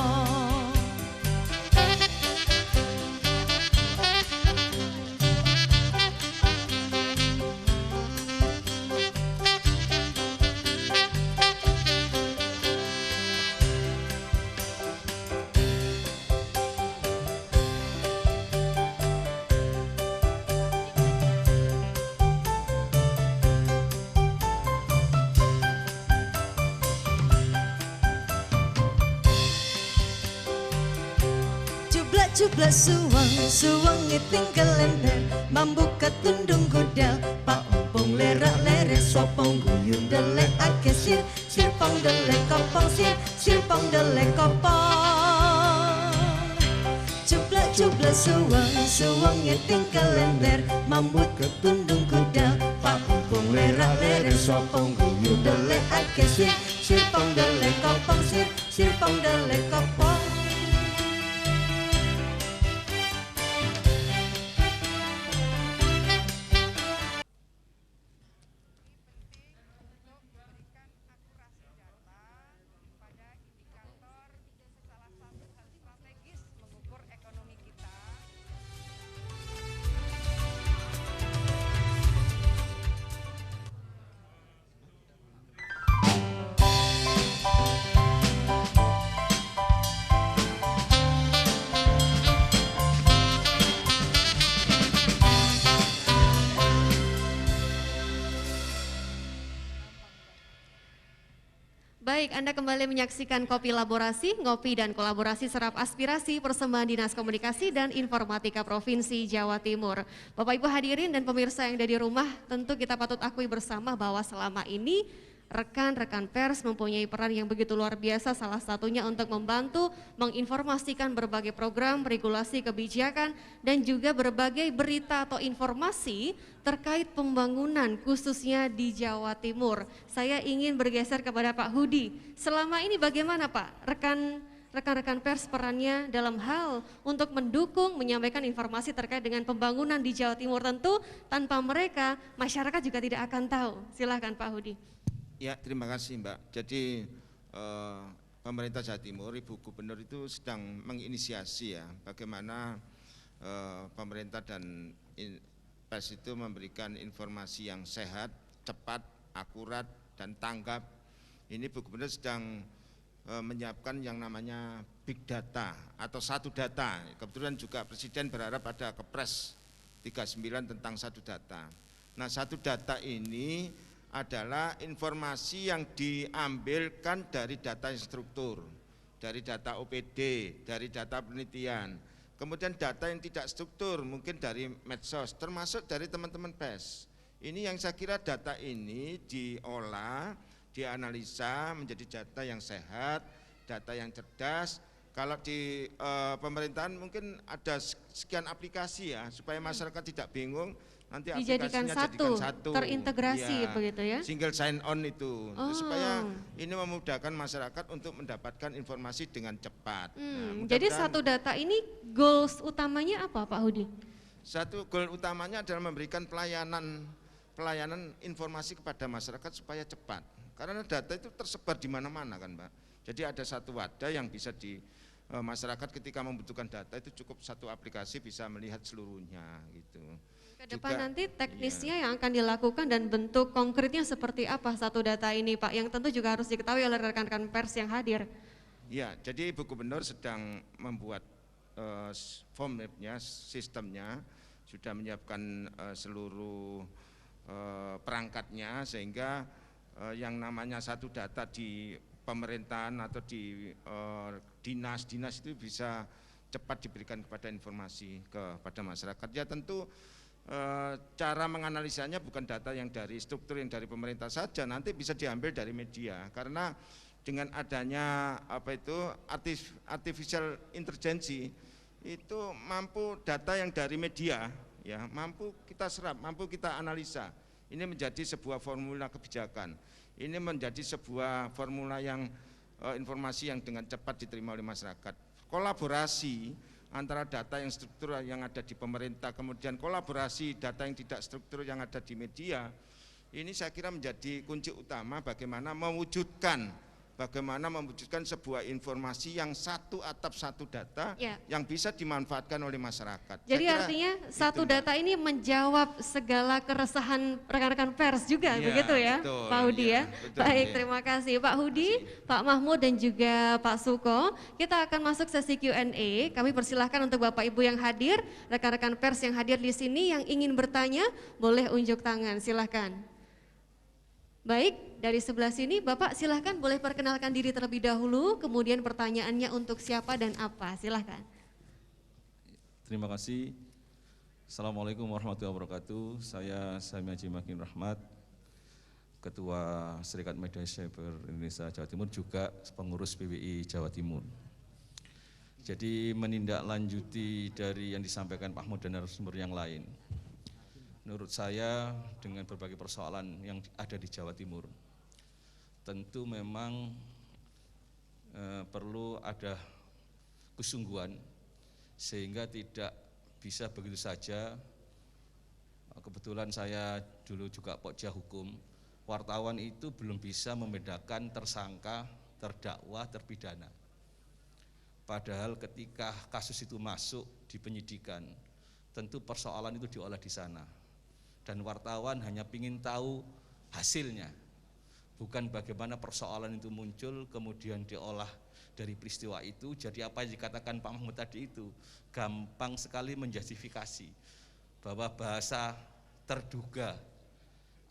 Jubla suwang ngiting kalender mambu ketundung kudel pak umpung lerak lere sopong guyun dele ake sirpong dele kopong sirpong dele kopong jubla suwang ngiting kalender mambu ketundung kudel pak umpung lerak lere sopong guyun dele ake sirpong dele kopong sirpong dele kopong. Baik, Anda kembali menyaksikan Kopi Laborasi, ngopi dan kolaborasi serap aspirasi persembahan Dinas Komunikasi dan Informatika Provinsi Jawa Timur. Bapak Ibu hadirin dan pemirsa yang ada di rumah, tentu kita patut akui bersama bahwa selama ini rekan-rekan pers mempunyai peran yang begitu luar biasa, salah satunya untuk membantu menginformasikan berbagai program, regulasi, kebijakan, dan juga berbagai berita atau informasi terkait pembangunan khususnya di Jawa Timur. Saya ingin bergeser kepada Pak Hudi. Selama ini bagaimana Pak rekan-rekan pers perannya dalam hal untuk mendukung, menyampaikan informasi terkait dengan pembangunan di Jawa Timur? Tentu tanpa mereka masyarakat juga tidak akan tahu. Silahkan Pak Hudi. Ya, terima kasih Mbak. Jadi pemerintah Jawa Timur, Ibu Gubernur itu sedang menginisiasi ya bagaimana pemerintah dan pers itu memberikan informasi yang sehat, cepat, akurat, dan tanggap. Ini Ibu Gubernur sedang menyiapkan yang namanya big data atau satu data. Kebetulan juga Presiden berharap ada Kepres 39 tentang satu data. Nah, satu data ini adalah informasi yang diambilkan dari data yang struktur, dari data OPD, dari data penelitian, kemudian data yang tidak struktur, mungkin dari medsos, termasuk dari teman-teman pers. Ini yang saya kira data ini diolah, dianalisa menjadi data yang sehat, data yang cerdas. Kalau di pemerintahan mungkin ada sekian aplikasi ya, supaya masyarakat tidak bingung. Nanti dijadikan satu, terintegrasi ya, begitu ya? Single sign on itu, supaya ini memudahkan masyarakat untuk mendapatkan informasi dengan cepat. Nah, jadi satu data ini goals utamanya apa Pak Hudi? Satu goal utamanya adalah memberikan pelayanan informasi kepada masyarakat supaya cepat. Karena data itu tersebar di mana-mana kan Mbak. Jadi ada satu wadah yang bisa masyarakat ketika membutuhkan data itu cukup satu aplikasi bisa melihat seluruhnya gitu. Ke depan nanti teknisnya yang akan dilakukan dan bentuk konkretnya seperti apa satu data ini Pak, yang tentu juga harus diketahui oleh rekan-rekan pers yang hadir. Ya, jadi Ibu Gubernur sedang membuat form map-nya, sistemnya, sudah menyiapkan seluruh perangkatnya sehingga yang namanya satu data di pemerintahan atau di dinas-dinas itu bisa cepat diberikan kepada informasi kepada masyarakat. Ya tentu cara menganalisanya bukan data yang dari struktur yang dari pemerintah saja, nanti bisa diambil dari media, karena dengan adanya artificial intelligence itu mampu data yang dari media ya mampu kita serap, mampu kita analisa. Ini menjadi sebuah formula kebijakan. Ini menjadi sebuah formula yang informasi yang dengan cepat diterima oleh masyarakat. Kolaborasi antara data yang struktur yang ada di pemerintah, kemudian kolaborasi data yang tidak struktur yang ada di media, ini saya kira menjadi kunci utama bagaimana mewujudkan sebuah informasi yang satu atap satu data yang bisa dimanfaatkan oleh masyarakat. Jadi artinya satu data ini menjawab segala keresahan rekan-rekan pers juga, begitu ya, betul, Pak Hudi ya. Betul, baik, terima kasih Pak Hudi, Pak Mahmud dan juga Pak Suko. Kita akan masuk sesi Q&A. Kami persilahkan untuk Bapak Ibu yang hadir, rekan-rekan pers yang hadir di sini yang ingin bertanya, boleh unjuk tangan, silahkan. Baik, dari sebelah sini Bapak silahkan boleh perkenalkan diri terlebih dahulu, kemudian pertanyaannya untuk siapa dan apa, silahkan. Terima kasih. Assalamualaikum warahmatullahi wabarakatuh. Saya Sami Haji Makin Rahmat, Ketua Serikat Media Cyber Indonesia Jawa Timur, juga pengurus PWI Jawa Timur. Jadi menindaklanjuti dari yang disampaikan Pak Mahmud dan narasumber yang lain. Menurut saya dengan berbagai persoalan yang ada di Jawa Timur, tentu memang perlu ada kesungguhan sehingga tidak bisa begitu saja. Kebetulan saya dulu juga pokja hukum, wartawan itu belum bisa membedakan tersangka, terdakwa, terpidana. Padahal ketika kasus itu masuk di penyidikan, tentu persoalan itu diolah di sana. Dan wartawan hanya ingin tahu hasilnya, bukan bagaimana persoalan itu muncul kemudian diolah dari peristiwa itu. Jadi apa yang dikatakan Pak Mahmud tadi itu gampang sekali menjustifikasi bahwa bahasa terduga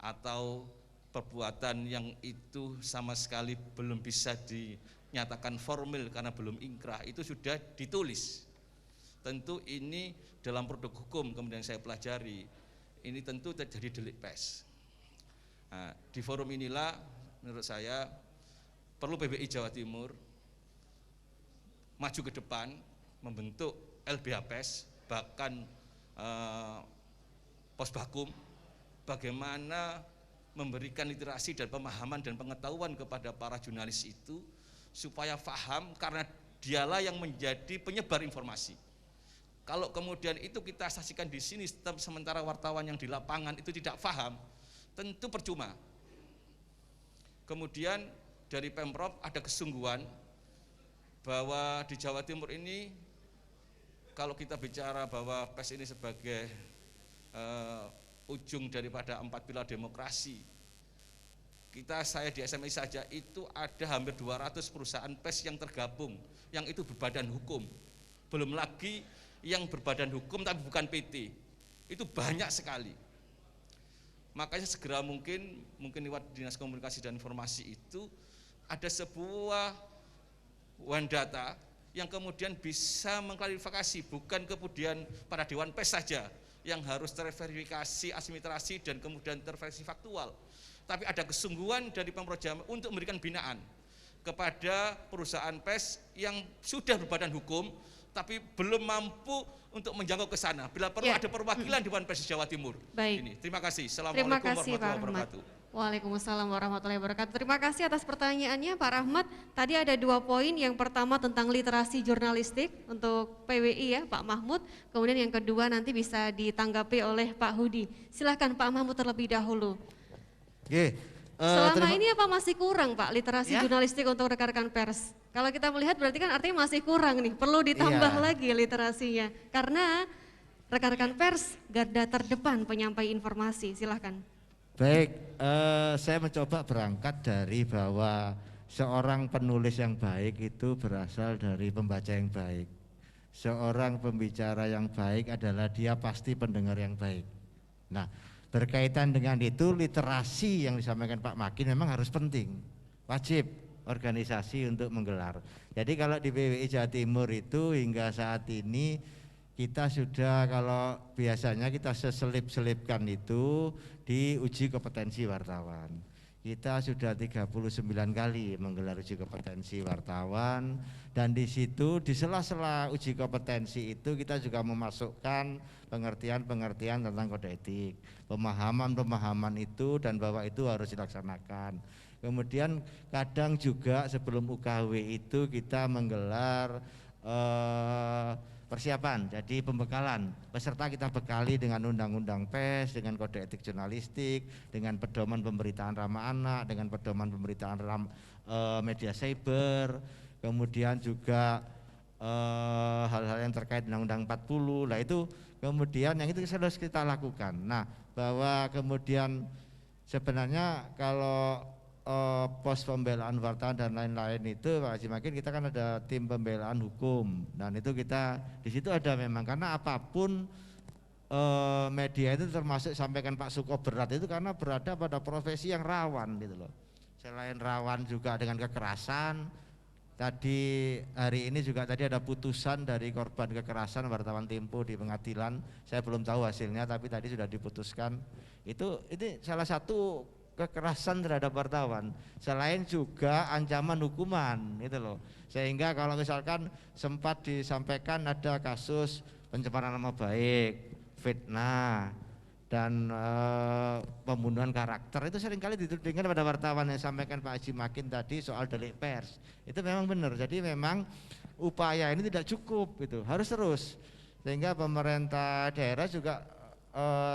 atau perbuatan yang itu sama sekali belum bisa dinyatakan formil karena belum ingkrah, itu sudah ditulis. Tentu ini dalam produk hukum kemudian saya pelajari, ini tentu terjadi delik pers. Nah, di forum inilah menurut saya perlu PWI Jawa Timur maju ke depan, membentuk LBH Pers, bahkan Posbakum, bagaimana memberikan literasi dan pemahaman dan pengetahuan kepada para jurnalis itu supaya paham, karena dialah yang menjadi penyebar informasi. Kalau kemudian itu kita saksikan di sini, sementara wartawan yang di lapangan itu tidak paham, tentu percuma. Kemudian dari Pemprov ada kesungguhan bahwa di Jawa Timur ini, kalau kita bicara bahwa pers ini sebagai ujung daripada 4 pilar demokrasi, saya di SMI saja itu ada hampir 200 perusahaan pers yang tergabung, yang itu berbadan hukum. Belum lagi yang berbadan hukum tapi bukan PT, itu banyak sekali. Makanya segera mungkin lewat Dinas Komunikasi dan Informasi itu ada sebuah one data yang kemudian bisa mengklarifikasi, bukan kemudian pada Dewan Pers saja yang harus terverifikasi administrasi dan kemudian terverifikasi faktual, tapi ada kesungguhan dari Pemprov Jambi untuk memberikan binaan kepada perusahaan pers yang sudah berbadan hukum tapi belum mampu untuk menjangkau ke sana. Bila perlu ada perwakilan Dewan Pers Jawa Timur. Baik. Ini. Terima kasih. Assalamualaikum warahmatullahi wabarakatuh. Waalaikumsalam warahmatullahi wabarakatuh. Terima kasih atas pertanyaannya Pak Rahmat. Tadi ada 2 poin, yang pertama tentang literasi jurnalistik untuk PWI ya Pak Mahmud. Kemudian yang kedua nanti bisa ditanggapi oleh Pak Hudi. Silahkan Pak Mahmud terlebih dahulu. Selama ini apa masih kurang Pak literasi jurnalistik untuk rekan-rekan pers? Kalau kita melihat berarti kan artinya masih kurang nih, perlu ditambah lagi literasinya. Karena rekan-rekan pers garda terdepan penyampai informasi, silahkan. Baik, saya mencoba berangkat dari bahwa seorang penulis yang baik itu berasal dari pembaca yang baik. Seorang pembicara yang baik adalah dia pasti pendengar yang baik. Nah, berkaitan dengan itu literasi yang disampaikan Pak Makin memang harus penting, wajib organisasi untuk menggelar. Jadi kalau di PWI Jawa Timur itu hingga saat ini kita sudah, kalau biasanya kita seselip-selipkan itu di uji kompetensi wartawan. Kita sudah 39 kali menggelar uji kompetensi wartawan, dan di situ di sela-sela uji kompetensi itu kita juga memasukkan pengertian-pengertian tentang kode etik, pemahaman-pemahaman itu, dan bahwa itu harus dilaksanakan. Kemudian kadang juga sebelum UKW itu kita menggelar persiapan, jadi pembekalan peserta kita bekali dengan undang-undang pers, dengan kode etik jurnalistik, dengan pedoman pemberitaan ramah anak, dengan pedoman pemberitaan media cyber, kemudian juga hal-hal yang terkait dengan undang 40. Nah itu kemudian yang itu harus kita lakukan. Nah bahwa kemudian sebenarnya kalau pos pembelaan wartawan dan lain-lain itu Pak Haji Makin, kita kan ada tim pembelaan hukum, dan itu kita di situ ada memang, karena apapun media itu termasuk sampaikan Pak Suko berat itu karena berada pada profesi yang rawan gitu loh. Selain rawan juga dengan kekerasan. Tadi hari ini juga tadi ada putusan dari korban kekerasan wartawan Tempo di pengadilan. Saya belum tahu hasilnya, tapi tadi sudah diputuskan. Ini salah satu kekerasan terhadap wartawan, selain juga ancaman hukuman itu loh. Sehingga kalau misalkan sempat disampaikan ada kasus pencemaran nama baik, fitnah, dan pembunuhan karakter, itu seringkali ditudingkan pada wartawan. Yang sampaikan Pak Haji Makin tadi soal delik pers, itu memang benar. Jadi memang upaya ini tidak cukup, gitu, harus terus. Sehingga pemerintah daerah juga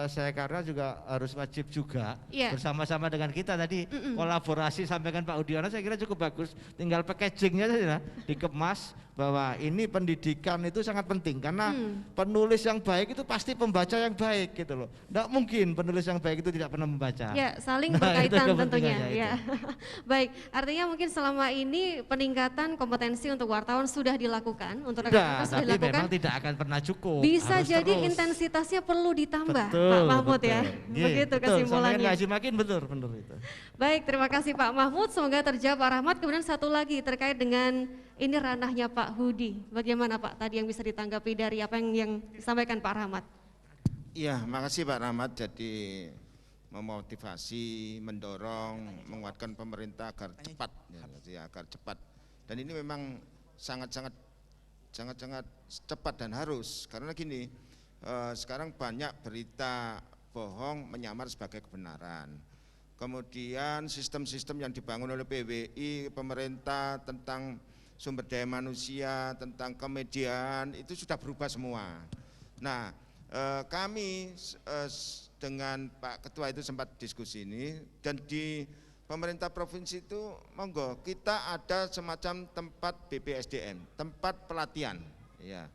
saya kira juga harus wajib juga bersama-sama dengan kita tadi kolaborasi, sampaikan Pak Udiono, saya kira cukup bagus, tinggal packagingnya saja dikemas bahwa ini pendidikan itu sangat penting, karena penulis yang baik itu pasti pembaca yang baik gitu loh. Tidak mungkin penulis yang baik itu tidak pernah membaca. Ya, saling berkaitan tentunya ya. Baik, artinya mungkin selama ini peningkatan kompetensi untuk wartawan sudah dilakukan, untuk rekan-rekan sudah dilakukan. Memang tidak akan pernah cukup. Bisa harus jadi terus. intensitasnya perlu ditambah, Betul, Pak Mahmud betul. ya. Begitu kesimpulannya. Haji Makin betul itu. Baik, terima kasih Pak Mahmud, semoga terjawab Pak Rahmat. Kemudian satu lagi terkait dengan ini ranahnya Pak Hudi. Bagaimana Pak tadi yang bisa ditanggapi dari apa yang disampaikan Pak Rahmat? Iya, makasih Pak Rahmat. Jadi memotivasi, mendorong, menguatkan pemerintah agar cepat, ya, agar cepat. Dan ini memang sangat-sangat cepat dan harus, karena gini, sekarang banyak berita bohong menyamar sebagai kebenaran. Kemudian sistem-sistem yang dibangun oleh PWI, pemerintah tentang sumber daya manusia, tentang kemediaan itu sudah berubah semua. Nah, kami dengan Pak Ketua itu sempat diskusi ini, dan di pemerintah provinsi itu monggo kita ada semacam tempat BPSDM, tempat pelatihan, ya.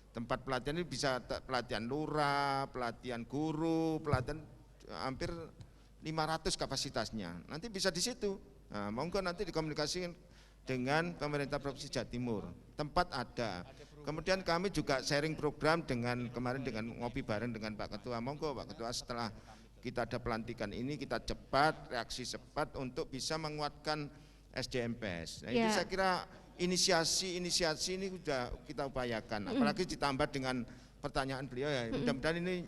Tempat pelatihan ini bisa pelatihan lurah, pelatihan guru, pelatihan hampir 500 kapasitasnya. Nanti bisa di situ. Nah, monggo nanti dikomunikasikan dengan pemerintah Provinsi Jawa Timur. Tempat ada. Kemudian kami juga sharing program dengan kemarin dengan ngopi bareng dengan Pak Ketua. Monggo Pak Ketua, setelah kita ada pelantikan ini kita cepat, reaksi cepat untuk bisa menguatkan SDM PES. Nah, itu saya kira inisiasi ini sudah kita upayakan, apalagi ditambah dengan pertanyaan beliau ya, mudah-mudahan ini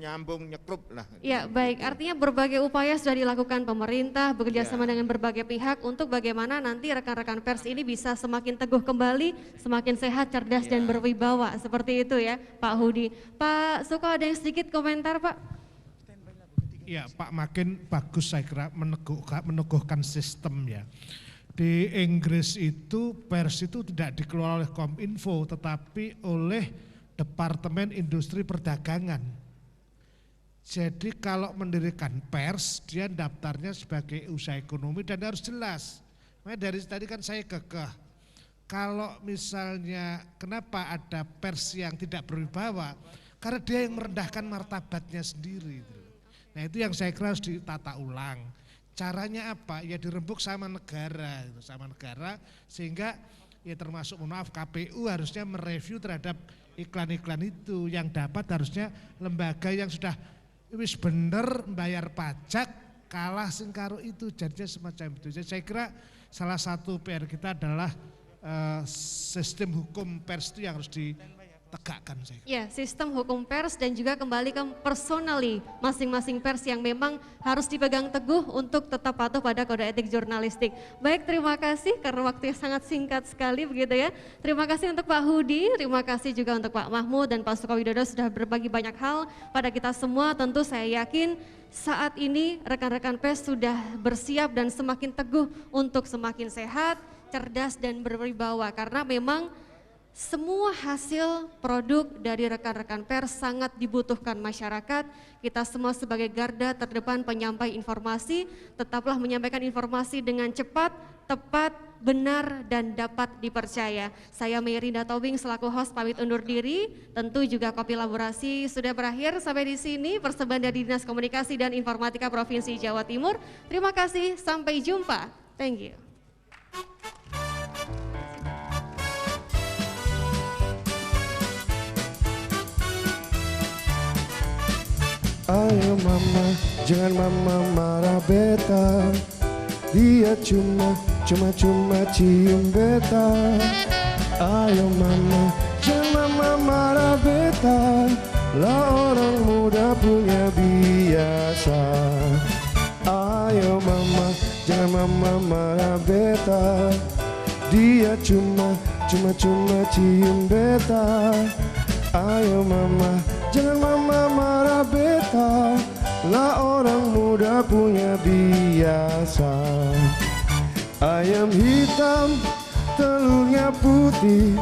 nyambung nyekrup lah. Ya baik, artinya berbagai upaya sudah dilakukan pemerintah bekerjasama dengan berbagai pihak untuk bagaimana nanti rekan-rekan pers ini bisa semakin teguh kembali, semakin sehat, cerdas dan berwibawa, seperti itu ya Pak Hudi. Pak Suko ada yang sedikit komentar Pak? Ya Pak Makin bagus saya kira meneguhkan sistem ya. Di Inggris itu pers itu tidak dikelola oleh Kominfo tetapi oleh Departemen Industri Perdagangan. Jadi kalau mendirikan pers dia daftarnya sebagai usaha ekonomi dan harus jelas. Makanya dari tadi kan saya kekeh. Kalau misalnya kenapa ada pers yang tidak berwibawa? Karena dia yang merendahkan martabatnya sendiri. Nah itu yang saya kira harus ditata ulang. Caranya apa? Ya dirembuk sama negara sehingga ya termasuk mohon maaf KPU harusnya mereview terhadap iklan-iklan itu, yang dapat harusnya lembaga yang sudah wis bener membayar pajak kalah sing karo itu, jadinya semacam itu. Jadi saya kira salah satu PR kita adalah sistem hukum pers itu yang harus tegakkan saya. Ya, sistem hukum pers dan juga kembali ke personally masing-masing pers yang memang harus dipegang teguh untuk tetap patuh pada kode etik jurnalistik. Baik, terima kasih karena waktunya sangat singkat sekali begitu ya. Terima kasih untuk Pak Hudi, terima kasih juga untuk Pak Mahmud dan Pak Sukawidodo sudah berbagi banyak hal pada kita semua. Tentu saya yakin saat ini rekan-rekan pers sudah bersiap dan semakin teguh untuk semakin sehat, cerdas dan berwibawa karena memang semua hasil produk dari rekan-rekan pers sangat dibutuhkan masyarakat. Kita semua sebagai garda terdepan penyampai informasi, tetaplah menyampaikan informasi dengan cepat, tepat, benar, dan dapat dipercaya. Saya Merinda Tobing selaku host pamit undur diri. Tentu juga kopi laborasi sudah berakhir. Sampai di sini persembahan dari Dinas Komunikasi dan Informatika Provinsi Jawa Timur. Terima kasih, sampai jumpa. Thank you. Ayo mama, jangan mama marah beta. Dia cuma cium beta. Ayo mama, jangan mama marah beta. Lah orang muda punya biasa. Ayo mama, jangan mama marah beta. Dia cuma cium beta. Ayo mama, jangan mama marah beta. Lah orang muda punya biasa. Ayam hitam, telurnya putih,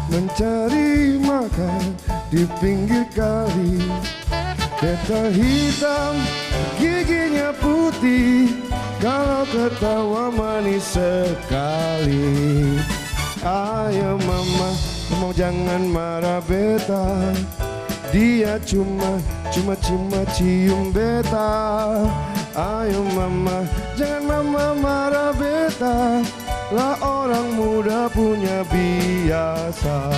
mencari makan di pinggir kali. Beta hitam, giginya putih, kalau ketawa manis sekali. Ayo mama, mau jangan marah beta. Dia cuma cium beta. Ayo mama, jangan mama marah beta. Lah orang muda punya biasa.